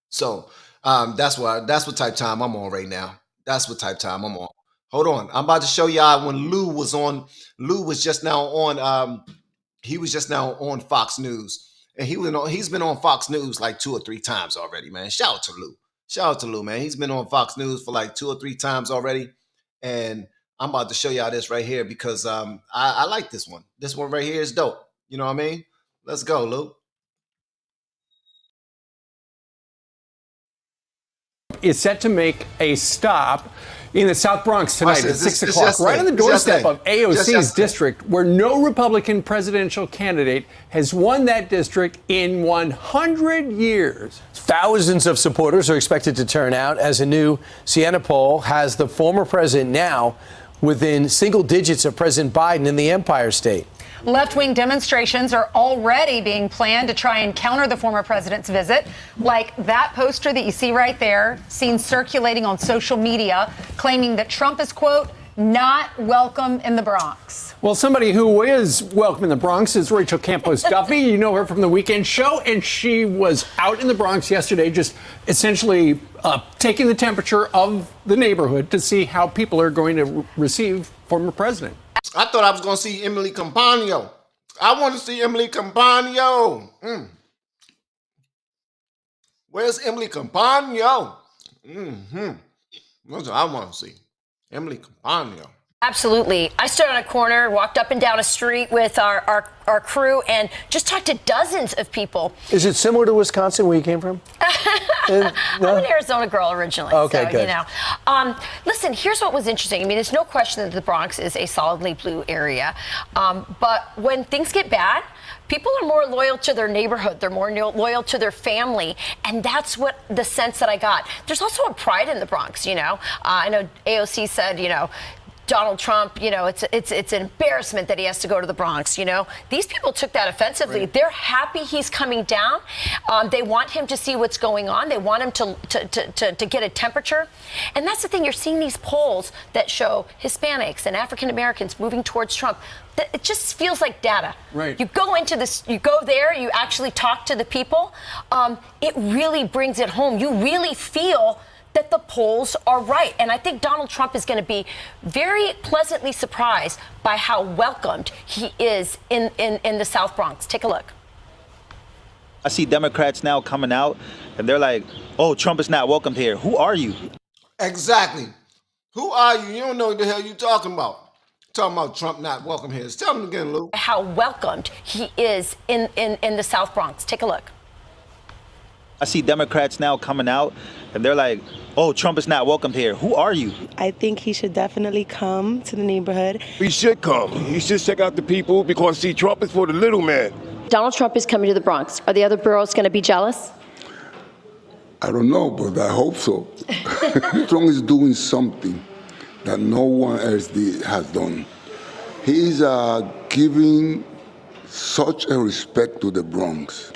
So that's what type time I'm on right now. That's what type time I'm on. Hold on. I'm about to show y'all when Lou was on. Lou was just now on. He was just now on Fox News, and he's been on Fox News like 2 or 3 times already, man. Shout out to Lou. Shout out to Lou, man. He's been on Fox News for like 2 or 3 times already, and I'm about to show y'all this right here because I like this one. This one right here is dope. You know what I mean? Let's go, Lou. Is set to make a stop in the South Bronx tonight at 6 o'clock, right on the doorstep of AOC's district, where no Republican presidential candidate has won that district in 100 years. Thousands of supporters are expected to turn out as a new Siena poll has the former president now within single digits of President Biden in the Empire State. Left-wing demonstrations are already being planned to try and counter the former president's visit, like that poster that you see right there, seen circulating on social media, claiming that Trump is, quote, not welcome in the Bronx. Well, somebody who is welcome in the Bronx is Rachel Campos Duffy. You know her from the Weekend Show, and she was out in the Bronx yesterday just essentially taking the temperature of the neighborhood to see how people are going to receive former president. I thought I was going to see Emily Campagno. I want to see Emily Campagno. Where's Emily Campagno? That's what I want to see. Emily Campagno. Absolutely. I stood on a corner, walked up and down a street with our crew, and just talked to dozens of people. Is it similar to Wisconsin, where you came from? I'm an Arizona girl originally. Okay, so, good. You know. Listen, here's what was interesting. I mean, there's no question that the Bronx is a solidly blue area. But when things get bad, people are more loyal to their neighborhood. They're more loyal to their family. And that's what the sense that I got. There's also a pride in the Bronx, you know. I know AOC said, you know, Donald Trump, you know, it's an embarrassment that he has to go to the Bronx, you know. These people took that offensively. Right. They're happy he's coming down. They want him to see what's going on. They want him to get a temperature. And that's the thing. You're seeing these polls that show Hispanics and African Americans moving towards Trump. It just feels like data. Right. You go into this, you go there, you actually talk to the people. It really brings it home. You really feel that the polls are right. And I think Donald Trump is going to be very pleasantly surprised by how welcomed he is in the South Bronx. Take a look. I see Democrats now coming out and they're like, oh, Trump is not welcomed here. Who are you? Exactly. Who are you? You don't know what the hell you're talking about. Talking about Trump not welcome here. Tell him again, Lou. How welcomed he is in the South Bronx. Take a look. I see Democrats now coming out and they're like, oh, Trump is not welcomed here. Who are you? I think he should definitely come to the neighborhood. He should come. He should check out the people because, see, Trump is for the little man. Donald Trump is coming to the Bronx. Are the other boroughs going to be jealous? I don't know, but I hope so. Trump is doing something that no one else has done. He's giving such a respect to the Bronx.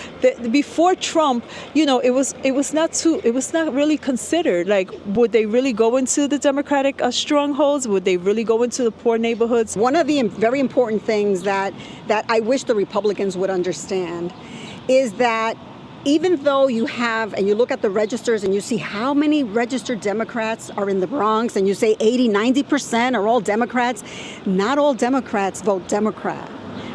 Before Trump, you know, it was not really considered. Like, would they really go into the Democratic strongholds? Would they really go into the poor neighborhoods? One of the very important things that I wish the Republicans would understand is that even though you have, and you look at the registers and you see how many registered Democrats are in the Bronx, and you say 80-90% are all Democrats, not all Democrats vote Democrat.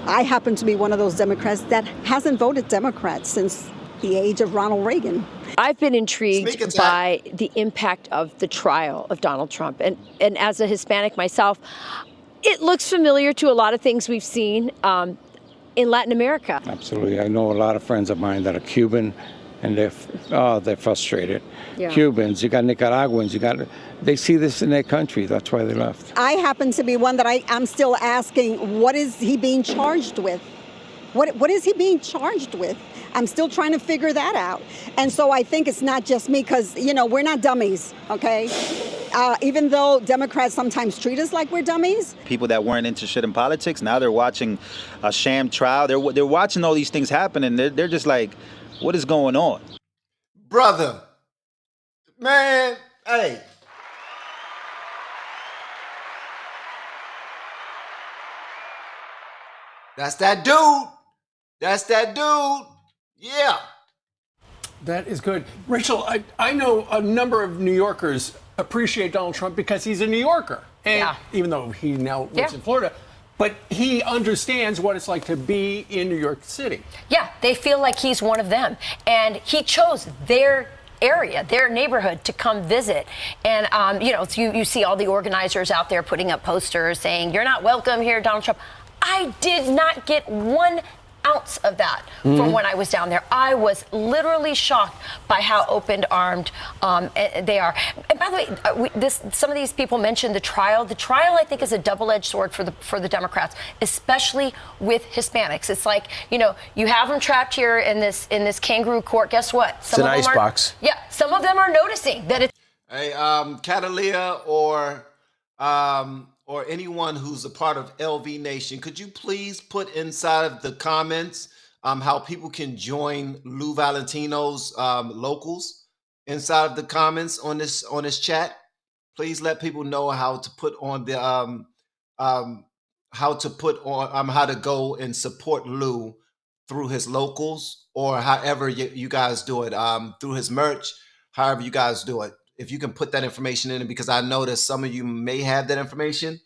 I happen to be one of those Democrats that hasn't voted Democrat since the age of Ronald Reagan. I've been intrigued by the impact of the trial of Donald Trump. And as a Hispanic myself, it looks familiar to a lot of things we've seen in Latin America. Absolutely. I know a lot of friends of mine that are Cuban, and they're frustrated. Yeah. Cubans, you got Nicaraguans, they see this in their country. That's why they left. I happen to be one that I'm still asking, what is he being charged with? What is he being charged with? I'm still trying to figure that out. And so I think it's not just me, because, you know, we're not dummies, okay? Even though Democrats sometimes treat us like we're dummies. People that weren't interested in politics, now they're watching a sham trial. They're watching all these things happen, and they're just like, what is going on? Brother, man, hey. That's that dude. That's that dude. Yeah. That is good. Rachel, I know a number of New Yorkers appreciate Donald Trump because he's a New Yorker. And even though he now lives in Florida, but he understands what it's like to be in New York City. Yeah, they feel like he's one of them. And he chose their area, their neighborhood to come visit. And, you see all the organizers out there putting up posters saying, "You're not welcome here, Donald Trump." I did not get 1 ounce of that from when I was down there. I was literally shocked by how open-armed they are. And by the way, some of these people mentioned the trial. The trial, I think, is a double-edged sword for the Democrats, especially with Hispanics. It's like, you have them trapped here in this kangaroo court. Guess what? It's an icebox. Yeah, some of them are noticing that it's. Hey, Catalia or anyone who's a part of LV Nation, could you please put inside of the comments how people can join Lou Valentino's locals inside of the comments on this chat? Please let people know how to put on the how to go and support Lou through his locals, or however you guys do it, through his merch, however you guys do it. If you can put that information in, because I noticed some of you may have that information,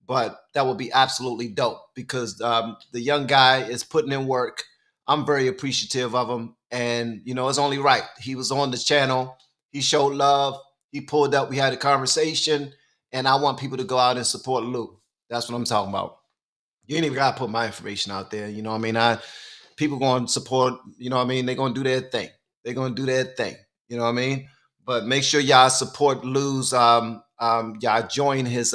but that would be absolutely dope, because the young guy is putting in work. I'm very appreciative of him, and it's only right. He was on the channel. He showed love. He pulled up. We had a conversation, and I want people to go out and support Lou. That's what I'm talking about. You ain't even got to put my information out there. You know what I mean? People going to support, they're going to do their thing. They're going to do their thing. You know what I mean? But make sure y'all support Lou's, y'all join his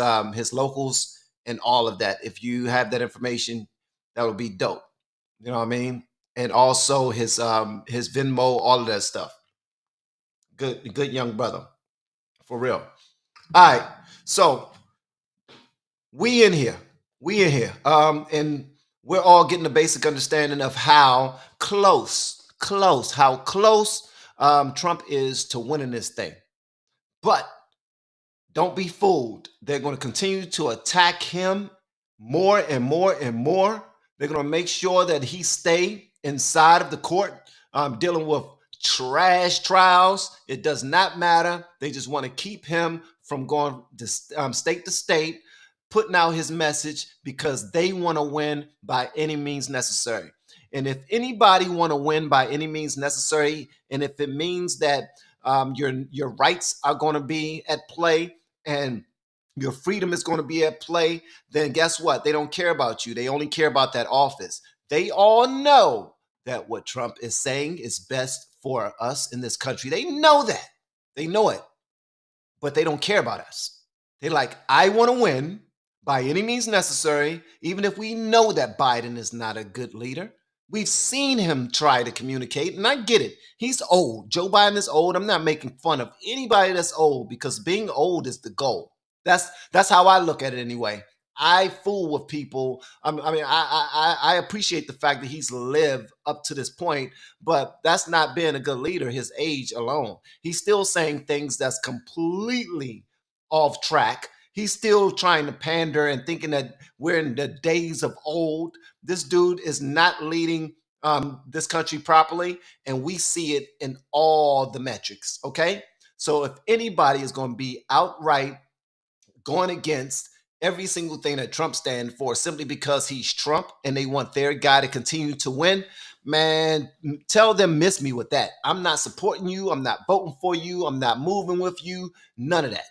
locals and all of that. If you have that information, that would be dope. You know what I mean? And also his Venmo, all of that stuff. Good young brother. For real. All right. So we in here. And we're all getting a basic understanding of how close Trump is to winning this thing. But don't be fooled. They're going to continue to attack him more and more and more. They're going to make sure that he stay inside of the court, dealing with trash trials. It does not matter. They just want to keep him from going to state to state, putting out his message, because they want to win by any means necessary. And if anybody want to win by any means necessary, and if it means that your rights are going to be at play and your freedom is going to be at play, then guess what? They don't care about you. They only care about that office. They all know that what Trump is saying is best for us in this country. They know that. They know it. But they don't care about us. They're like, I want to win by any means necessary, even if we know that Biden is not a good leader. We've seen him try to communicate, and I get it. He's old. Joe Biden is old. I'm not making fun of anybody that's old, because being old is the goal. That's how I look at it anyway. I fool with people. I appreciate the fact that he's lived up to this point, but that's not being a good leader, his age alone. He's still saying things that's completely off track. He's still trying to pander and thinking that we're in the days of old. This dude is not leading this country properly, and we see it in all the metrics, okay? So if anybody is going to be outright going against every single thing that Trump stands for simply because he's Trump and they want their guy to continue to win, man, tell them miss me with that. I'm not supporting you. I'm not voting for you. I'm not moving with you. None of that.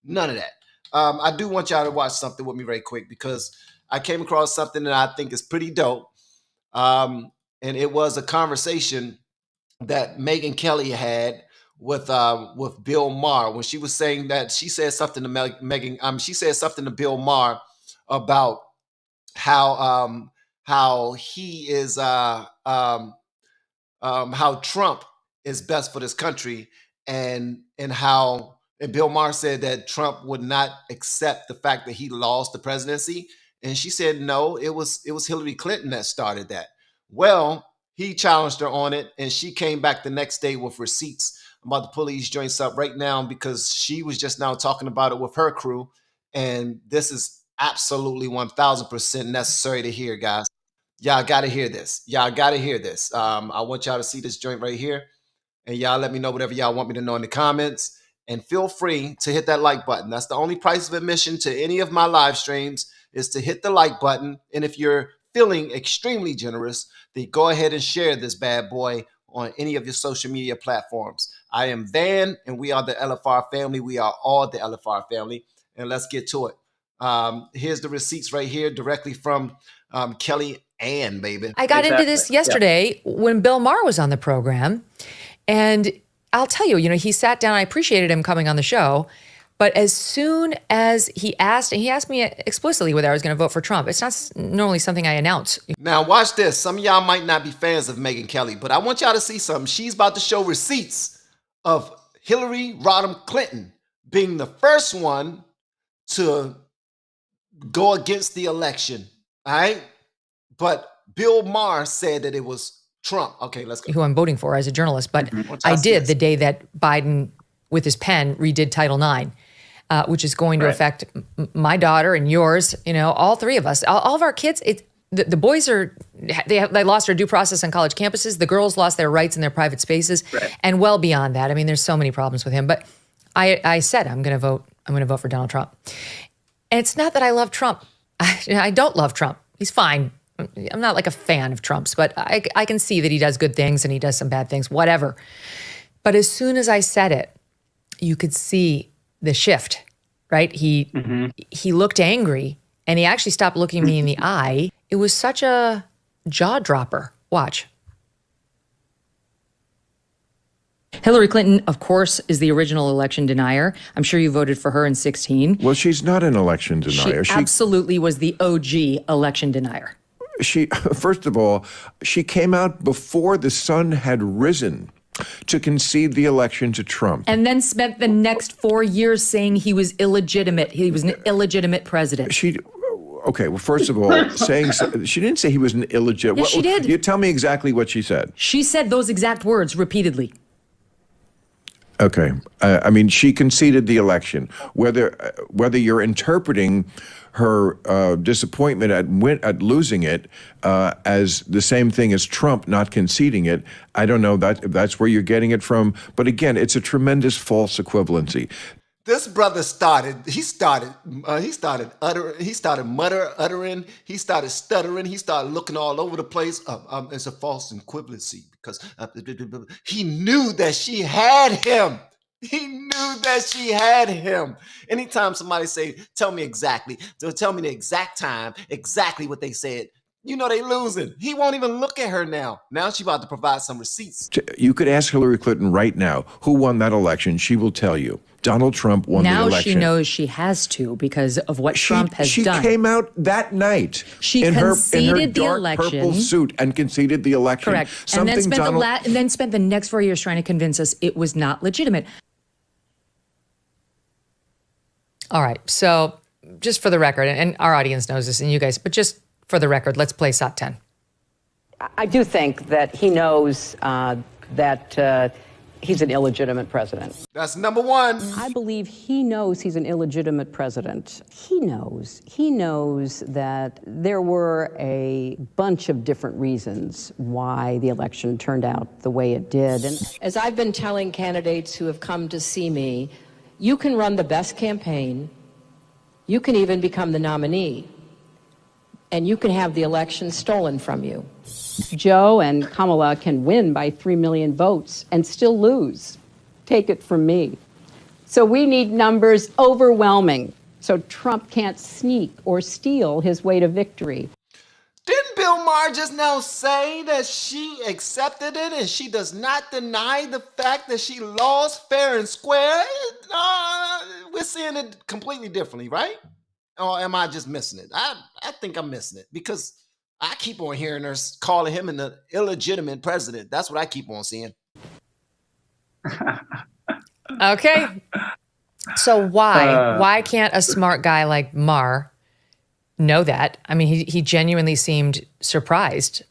None of that. I do want y'all to watch something with me very quick, because I came across something that I think is pretty dope. And it was a conversation that Megyn Kelly had with Bill Maher, when she was saying that she said something to Megyn. She said something to Bill Maher about how he is how Trump is best for this country, and Bill Maher said that Trump would not accept the fact that he lost the presidency. And she said, no, it was Hillary Clinton that started that. Well, he challenged her on it, and she came back the next day with receipts. I'm about to pull these joints up right now, because she was just now talking about it with her crew. And this is absolutely 1000% necessary to hear, guys. Y'all got to hear this. Y'all got to hear this. I want y'all to see this joint right here. And y'all let me know whatever y'all want me to know in the comments. And feel free to hit that like button. That's the only price of admission to any of my live streams is to hit the like button. And if you're feeling extremely generous, then go ahead and share this bad boy on any of your social media platforms. I am Van, and we are the LFR family. We are all the LFR family. And let's get to it. Here's the receipts right here directly from Kelly Ann, baby. I got into this yesterday when Bill Maher was on the program. And I'll tell you, he sat down. I appreciated him coming on the show. But as soon as he asked me explicitly whether I was going to vote for Trump. It's not normally something I announce. Now, watch this. Some of y'all might not be fans of Megyn Kelly, but I want y'all to see something. She's about to show receipts of Hillary Rodham Clinton being the first one to go against the election. All right? But Bill Maher said that it was Trump. Okay, let's go. Who I'm voting for as a journalist. But I did the day that Biden, with his pen, redid Title IX. Which is going to affect my daughter and yours, all three of us, all of our kids. The boys they lost their due process on college campuses. The girls lost their rights in their private spaces, and well beyond that. I mean, there's so many problems with him. But I said I'm going to vote. I'm going to vote for Donald Trump. And it's not that I love Trump. I don't love Trump. He's fine. I'm not like a fan of Trump's, but I can see that he does good things and he does some bad things, whatever. But as soon as I said it, you could see the shift, right? He looked angry and he actually stopped looking me in the eye. It was such a jaw dropper. Watch. Hillary Clinton, of course, is the original election denier. I'm sure you voted for her in 2016. Well, she's not an election denier. She absolutely was the OG election denier. First of all, she came out before the sun had risen to concede the election to Trump. And then spent the next 4 years saying he was illegitimate. He was an illegitimate president. Okay, well, first of all, she didn't say he was an illegitimate. Yes, she did. You tell me exactly what she said. She said those exact words repeatedly. Okay, I mean, she conceded the election. Whether you're interpreting her disappointment at losing it as the same thing as Trump not conceding it, I don't know that's where you're getting it from. But again, it's a tremendous false equivalency. This brother started muttering, he started stuttering, he started looking all over the place. It's a false equivalency because he knew that she had him. He knew that she had him. Anytime somebody say, tell me exactly, tell me the exact time, exactly what they said, they losing. He won't even look at her now. Now she's about to provide some receipts. You could ask Hillary Clinton right now who won that election. She will tell you. Donald Trump won the election. Now she knows she has to because of what Trump has done. She came out that night in her dark purple suit and conceded the election. Correct. And then spent the next 4 years trying to convince us it was not legitimate. All right. So just for the record, and our audience knows this and you guys, but just for the record, let's play SOT 10. I do think that he knows that he's an illegitimate president. That's number one. I believe he knows he's an illegitimate president. He knows that there were a bunch of different reasons why the election turned out the way it did. And as I've been telling candidates who have come to see me, you can run the best campaign, you can even become the nominee, and you can have the election stolen from you. Joe and Kamala can win by 3 million votes and still lose. Take it from me. So we need numbers overwhelming so Trump can't sneak or steal his way to victory. Didn't Bill Maher just now say that she accepted it and she does not deny the fact that she lost fair and square? We're seeing it completely differently, right? Or am I just missing it? I think I'm missing it because I keep on hearing her calling him an illegitimate president. That's what I keep on seeing. Okay. So why can't a smart guy like Maher know that? I mean, he genuinely seemed surprised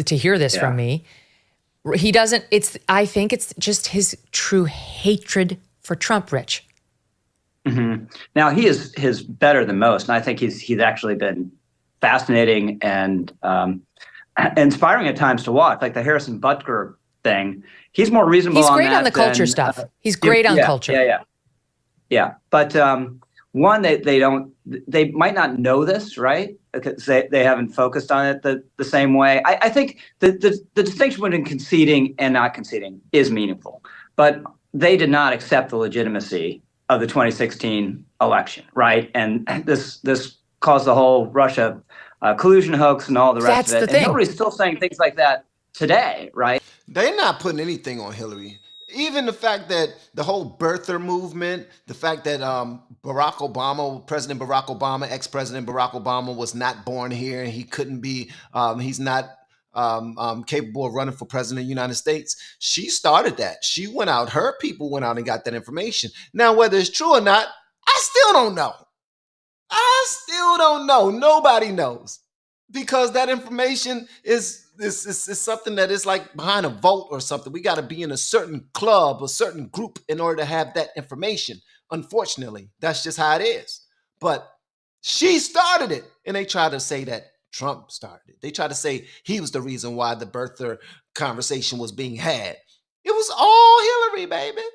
to hear this from me. He doesn't, I think it's just his true hatred for Trump, Rich. Mm-hmm. Now, he is better than most, and I think he's actually been fascinating and inspiring at times to watch, like the Harrison Butker thing. He's more reasonable. He's great on the than, culture stuff. He's great on culture. Yeah. But one, they might not know this, right? Because they haven't focused on it the same way. I think the distinction between conceding and not conceding is meaningful, but they did not accept the legitimacy of the 2016 election, right? And this caused the whole Russia collusion hoax and all the rest of it. And Hillary's still saying things like that today, right? They're not putting anything on Hillary. Even the fact that the whole birther movement, the fact that President Barack Obama, ex-President Barack Obama was not born here, and he couldn't be, he's not capable of running for president of the United States. She started that. She went out, her people went out and got that information. Now, whether it's true or not, I still don't know. I still don't know. Nobody knows, because that information is something that is like behind a vault or something. We got to be in a certain club, a certain group in order to have that information. Unfortunately, that's just how it is. But she started it, and they try to say that Trump started it. They try to say he was the reason why the birther conversation was being had. It was all Hillary, baby.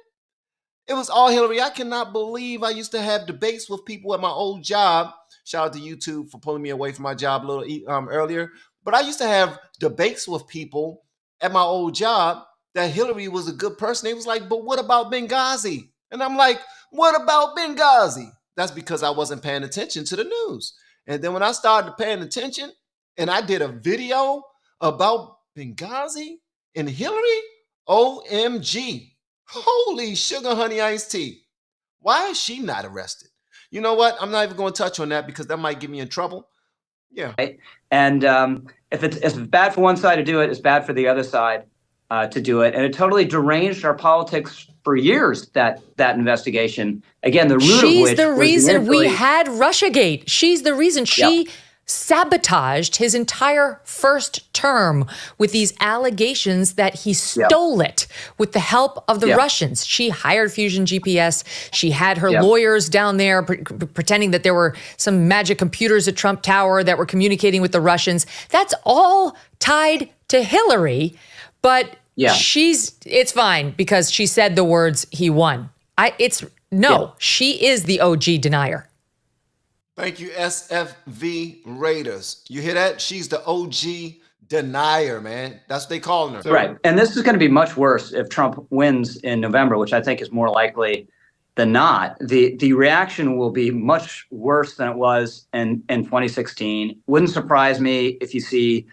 It was all Hillary. I cannot believe I used to have debates with people at my old job. Shout out to YouTube for pulling me away from my job a little earlier. But I used to have debates with people at my old job that Hillary was a good person. They was like, but what about Benghazi? And I'm like, what about Benghazi? That's because I wasn't paying attention to the news. And then when I started paying attention and I did a video about Benghazi and Hillary, OMG. Holy sugar honey iced tea. Why is she not arrested? You know what? I'm not even going to touch on that because that might get me in trouble. Yeah. Right? And if it's bad for one side to do it, it's bad for the other side to do it. And it totally deranged our politics for years, that investigation. Again, the root of which She's the reason we had Russiagate. She's the reason. She sabotaged his entire first term with these allegations that he stole it with the help of the Russians. She hired Fusion GPS. She had her lawyers down there pretending that there were some magic computers at Trump Tower that were communicating with the Russians. That's all tied to Hillary, but it's fine because she said the words he won. She is the OG denier. Thank you, SFV Raiders. You hear that? She's the OG denier, man. That's what they calling her. Right. And this is going to be much worse if Trump wins in November, which I think is more likely than not. The reaction will be much worse than it was in 2016. Wouldn't surprise me if you see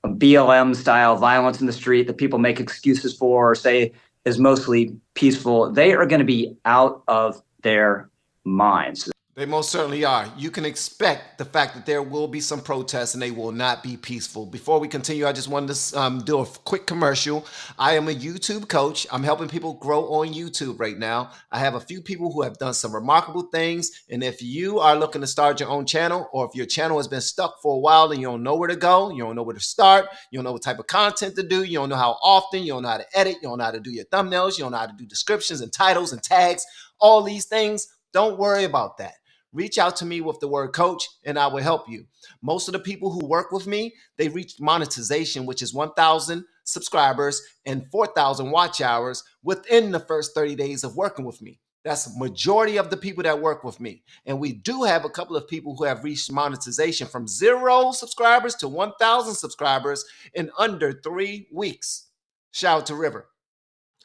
a BLM-style violence in the street that people make excuses for or say is mostly peaceful. They are going to be out of their minds. They most certainly are. You can expect the fact that there will be some protests and they will not be peaceful. Before we continue, I just wanted to do a quick commercial. I am a YouTube coach. I'm helping people grow on YouTube right now. I have a few people who have done some remarkable things. And if you are looking to start your own channel, or if your channel has been stuck for a while and you don't know where to go, you don't know where to start, you don't know what type of content to do, you don't know how often, you don't know how to edit, you don't know how to do your thumbnails, you don't know how to do descriptions and titles and tags, all these things, don't worry about that. Reach out to me with the word coach and I will help you. Most of the people who work with me, they reached monetization, which is 1,000 subscribers and 4,000 watch hours within the first 30 days of working with me. That's the majority of the people that work with me. And we do have a couple of people who have reached monetization from 0 subscribers to 1,000 subscribers in under 3 weeks. Shout out to River.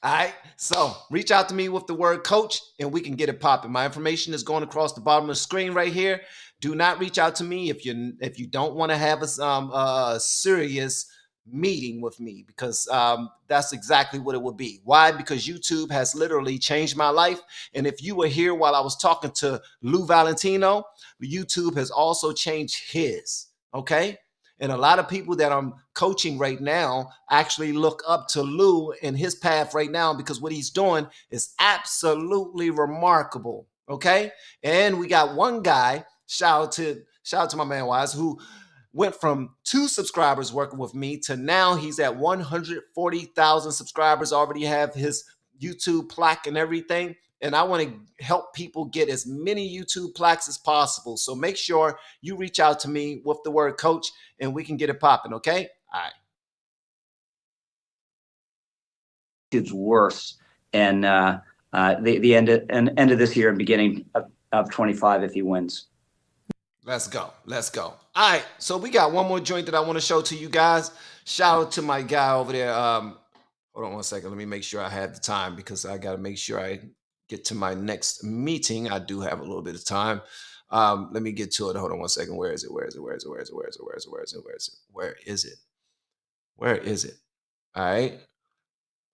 All right, so reach out to me with the word coach and we can get it popping. My information is going across the bottom of the screen right here. Do not reach out to me if you don't want to have a serious meeting with me, because that's exactly what it would be. Why? Because YouTube has literally changed my life. And if you were here while I was talking to Lou Valentino, YouTube has also changed his, okay? And a lot of people that I'm coaching right now actually look up to Lou and his path right now, because what he's doing is absolutely remarkable. Okay. And we got one guy, shout out to my man Wise, who went from 2 subscribers working with me to now he's at 140,000 subscribers, already have his YouTube plaque and everything. And I want to help people get as many YouTube plaques as possible. So make sure you reach out to me with the word coach and we can get it popping, okay? All right. It's worse, and the end of this year and beginning of 25 if he wins. Let's go. Let's go. All right. So we got one more joint that I want to show to you guys. Shout out to my guy over there. Hold on one second. Let me make sure I have the time because I got to make sure I get to my next meeting. I do have a little bit of time. Let me get to it. Hold on one second. Where is it? Where is it? Where is it? Where is it? Where is it? Where is it? Where is it? Where is it? Where is it? Where is it? All right.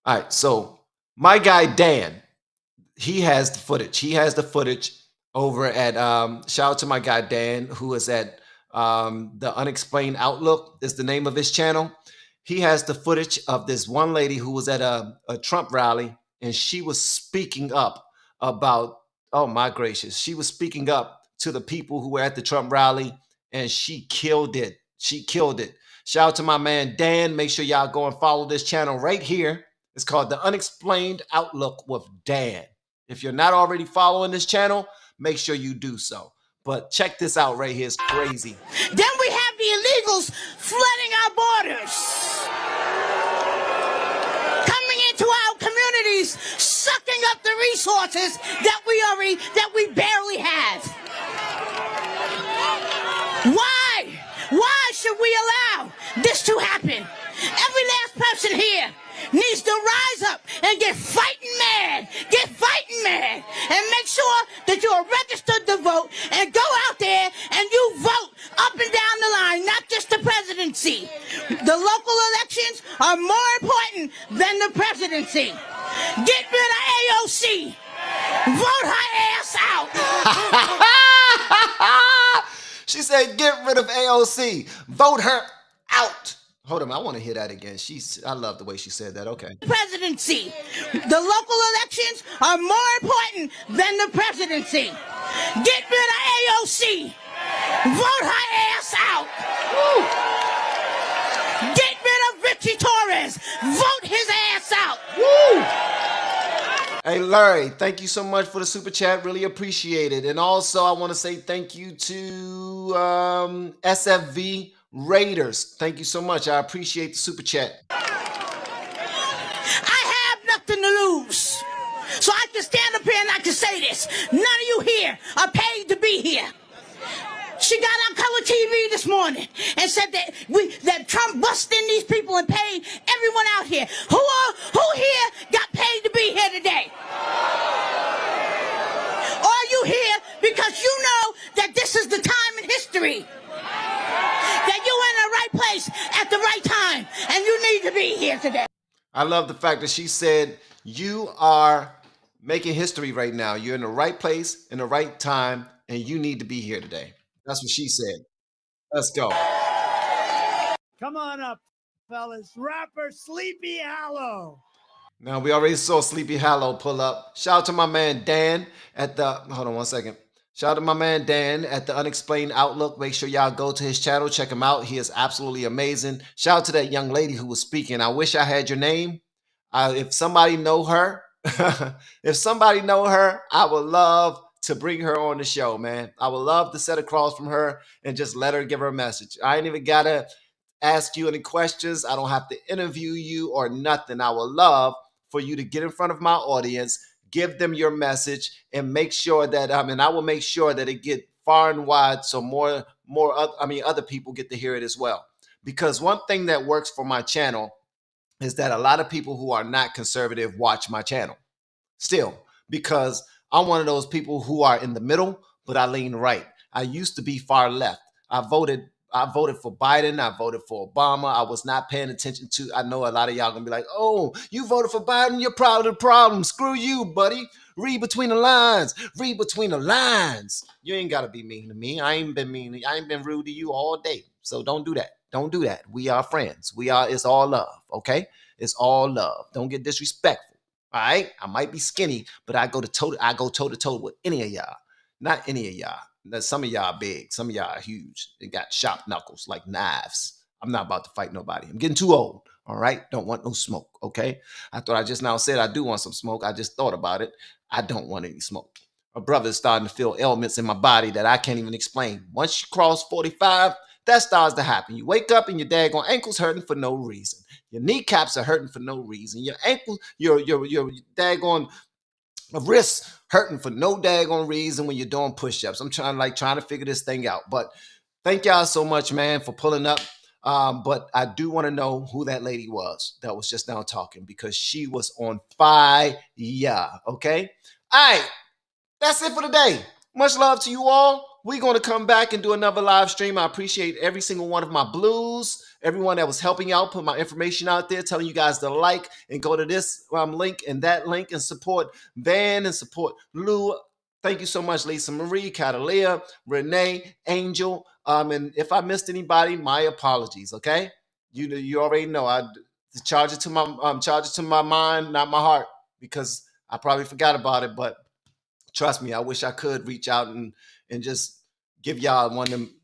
All right. So my guy, Dan, he has the footage. He has the footage over at, shout out to my guy, Dan, who is at The Unexplained Outlook is the name of his channel. He has the footage of this one lady who was at a Trump rally, and she was speaking up about, oh my gracious, she was speaking up to the people who were at the Trump rally, and she killed it. She killed it. Shout out to my man, Dan. Make sure y'all go and follow this channel right here. It's called The Unexplained Outlook with Dan. If you're not already following this channel, make sure you do so. But check this out right here. It's crazy. Then we have the illegals flooding our borders, coming into our communities, sucking up the resources that we barely have. Why should we allow this to happen? Every last person here needs to rise up and get fighting mad, and make sure that you are registered to vote and go out there and you vote up and down the line, not just the presidency. The local elections are more important than the presidency. Get rid of AOC. Vote her ass out. She said, get rid of AOC. Vote her out. Hold on, I want to hear that again. I love the way she said that. Okay. Presidency. The local elections are more important than the presidency. Get rid of AOC. Vote her ass out. Woo. Get rid of Richie Torres. Vote his ass out. Woo. Hey, Larry, thank you so much for the super chat. Really appreciate it. And also, I want to say thank you to SFV Raiders. Thank you so much. I appreciate the super chat. I have nothing to lose. So I can stand up here and I can say this. None of you here are paid to be here. She got on color TV this morning and said that Trump busted in these people and paid everyone out here. Who here got paid to be here today? Are you here because you know that this is the time in history that you're in the right place at the right time and you need to be here today? I love the fact that she said you are making history right now. You're in the right place in the right time and you need to be here today. That's what she said. Let's go. Come on up, fellas. Rapper Sleepy Hollow. Now, we already saw Sleepy Hollow pull up. Shout out to my man Dan at the, hold on one second. Shout out to my man Dan at the Unexplained Outlook. Make sure y'all go to his channel, check him out. He is absolutely amazing. Shout out to that young lady who was speaking. I wish I had your name. If somebody know her, I would love to bring her on the show, man. I would love to sit across from her and just let her give her a message. I ain't even gotta ask you any questions. I don't have to interview you or nothing. I would love for you to get in front of my audience, give them your message, and make sure that I will make sure that it get far and wide so other people get to hear it as well. Because one thing that works for my channel is that a lot of people who are not conservative watch my channel still, because I'm one of those people who are in the middle, but I lean right. I used to be far left. I voted for Biden. I voted for Obama. I was not paying attention to, I know a lot of y'all gonna be like, oh, you voted for Biden, you're proud of the problem. Screw you, buddy. Read between the lines. Read between the lines. You ain't gotta be mean to me. I ain't been mean. I ain't been rude to you all day. So don't do that. Don't do that. We are friends. It's all love, okay? It's all love. Don't get disrespectful. All right, I might be skinny, but I go toe to toe with any of y'all. Not any of y'all. Some of y'all big. Some of y'all are huge. They got sharp knuckles like knives. I'm not about to fight nobody. I'm getting too old. All right, don't want no smoke. Okay. I thought I just now said I do want some smoke. I just thought about it. I don't want any smoke. My brother's starting to feel ailments in my body that I can't even explain. Once you cross 45, that starts to happen. You wake up and your daggone ankle's hurting for no reason. Your kneecaps are hurting for no reason. Your ankle, your daggone wrists hurting for no daggone reason when you're doing push-ups. I'm trying to figure this thing out. But thank y'all so much, man, for pulling up. But I do want to know who that lady was that was just now talking, because she was on fire. Okay. All right. That's it for today. Much love to you all. We're going to come back and do another live stream. I appreciate every single one of my blues, everyone that was helping out, put my information out there, telling you guys to like and go to this link and that link and support Van and support Lou. Thank you so much, Lisa Marie, Catalia, Renee, Angel. And if I missed anybody, my apologies. Okay, you already know I charge it to my mind, not my heart, because I probably forgot about it. But trust me, I wish I could reach out and just give y'all one of them,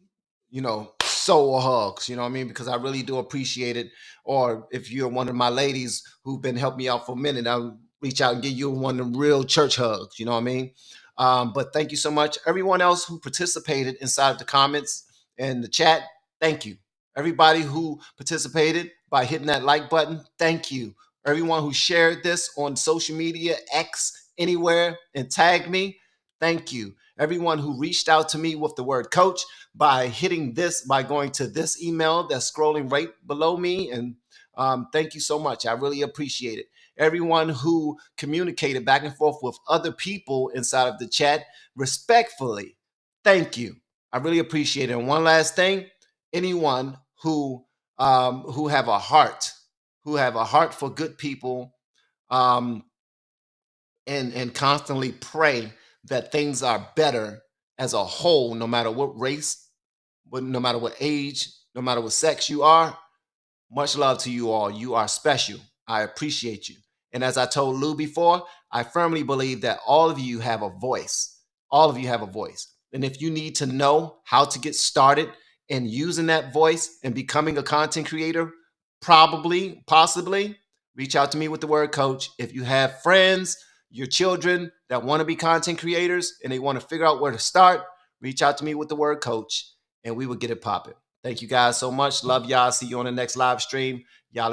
soul hugs. You know what I mean? Because I really do appreciate it. Or if you're one of my ladies who've been helping me out for a minute, I'll reach out and give you one of them real church hugs. You know what I mean? But thank you so much. Everyone else who participated inside of the comments and the chat, thank you. Everybody who participated by hitting that like button, thank you. Everyone who shared this on social media, X, anywhere, and tagged me, thank you. Everyone who reached out to me with the word coach by going to this email that's scrolling right below me. And thank you so much. I really appreciate it. Everyone who communicated back and forth with other people inside of the chat, respectfully, thank you. I really appreciate it. And one last thing, anyone who have a heart for good people, and constantly pray that things are better as a whole, no matter what race, no matter what age, no matter what sex you are. Much love to you all. You are special. I appreciate you. And as I told Lou before, I firmly believe that all of you have a voice. All of you have a voice. And if you need to know how to get started in using that voice and becoming a content creator, possibly, reach out to me with the word coach. If you have friends, your children that want to be content creators and they want to figure out where to start, reach out to me with the word coach and we will get it popping. Thank you guys so much. Love y'all. See you on the next live stream. Y'all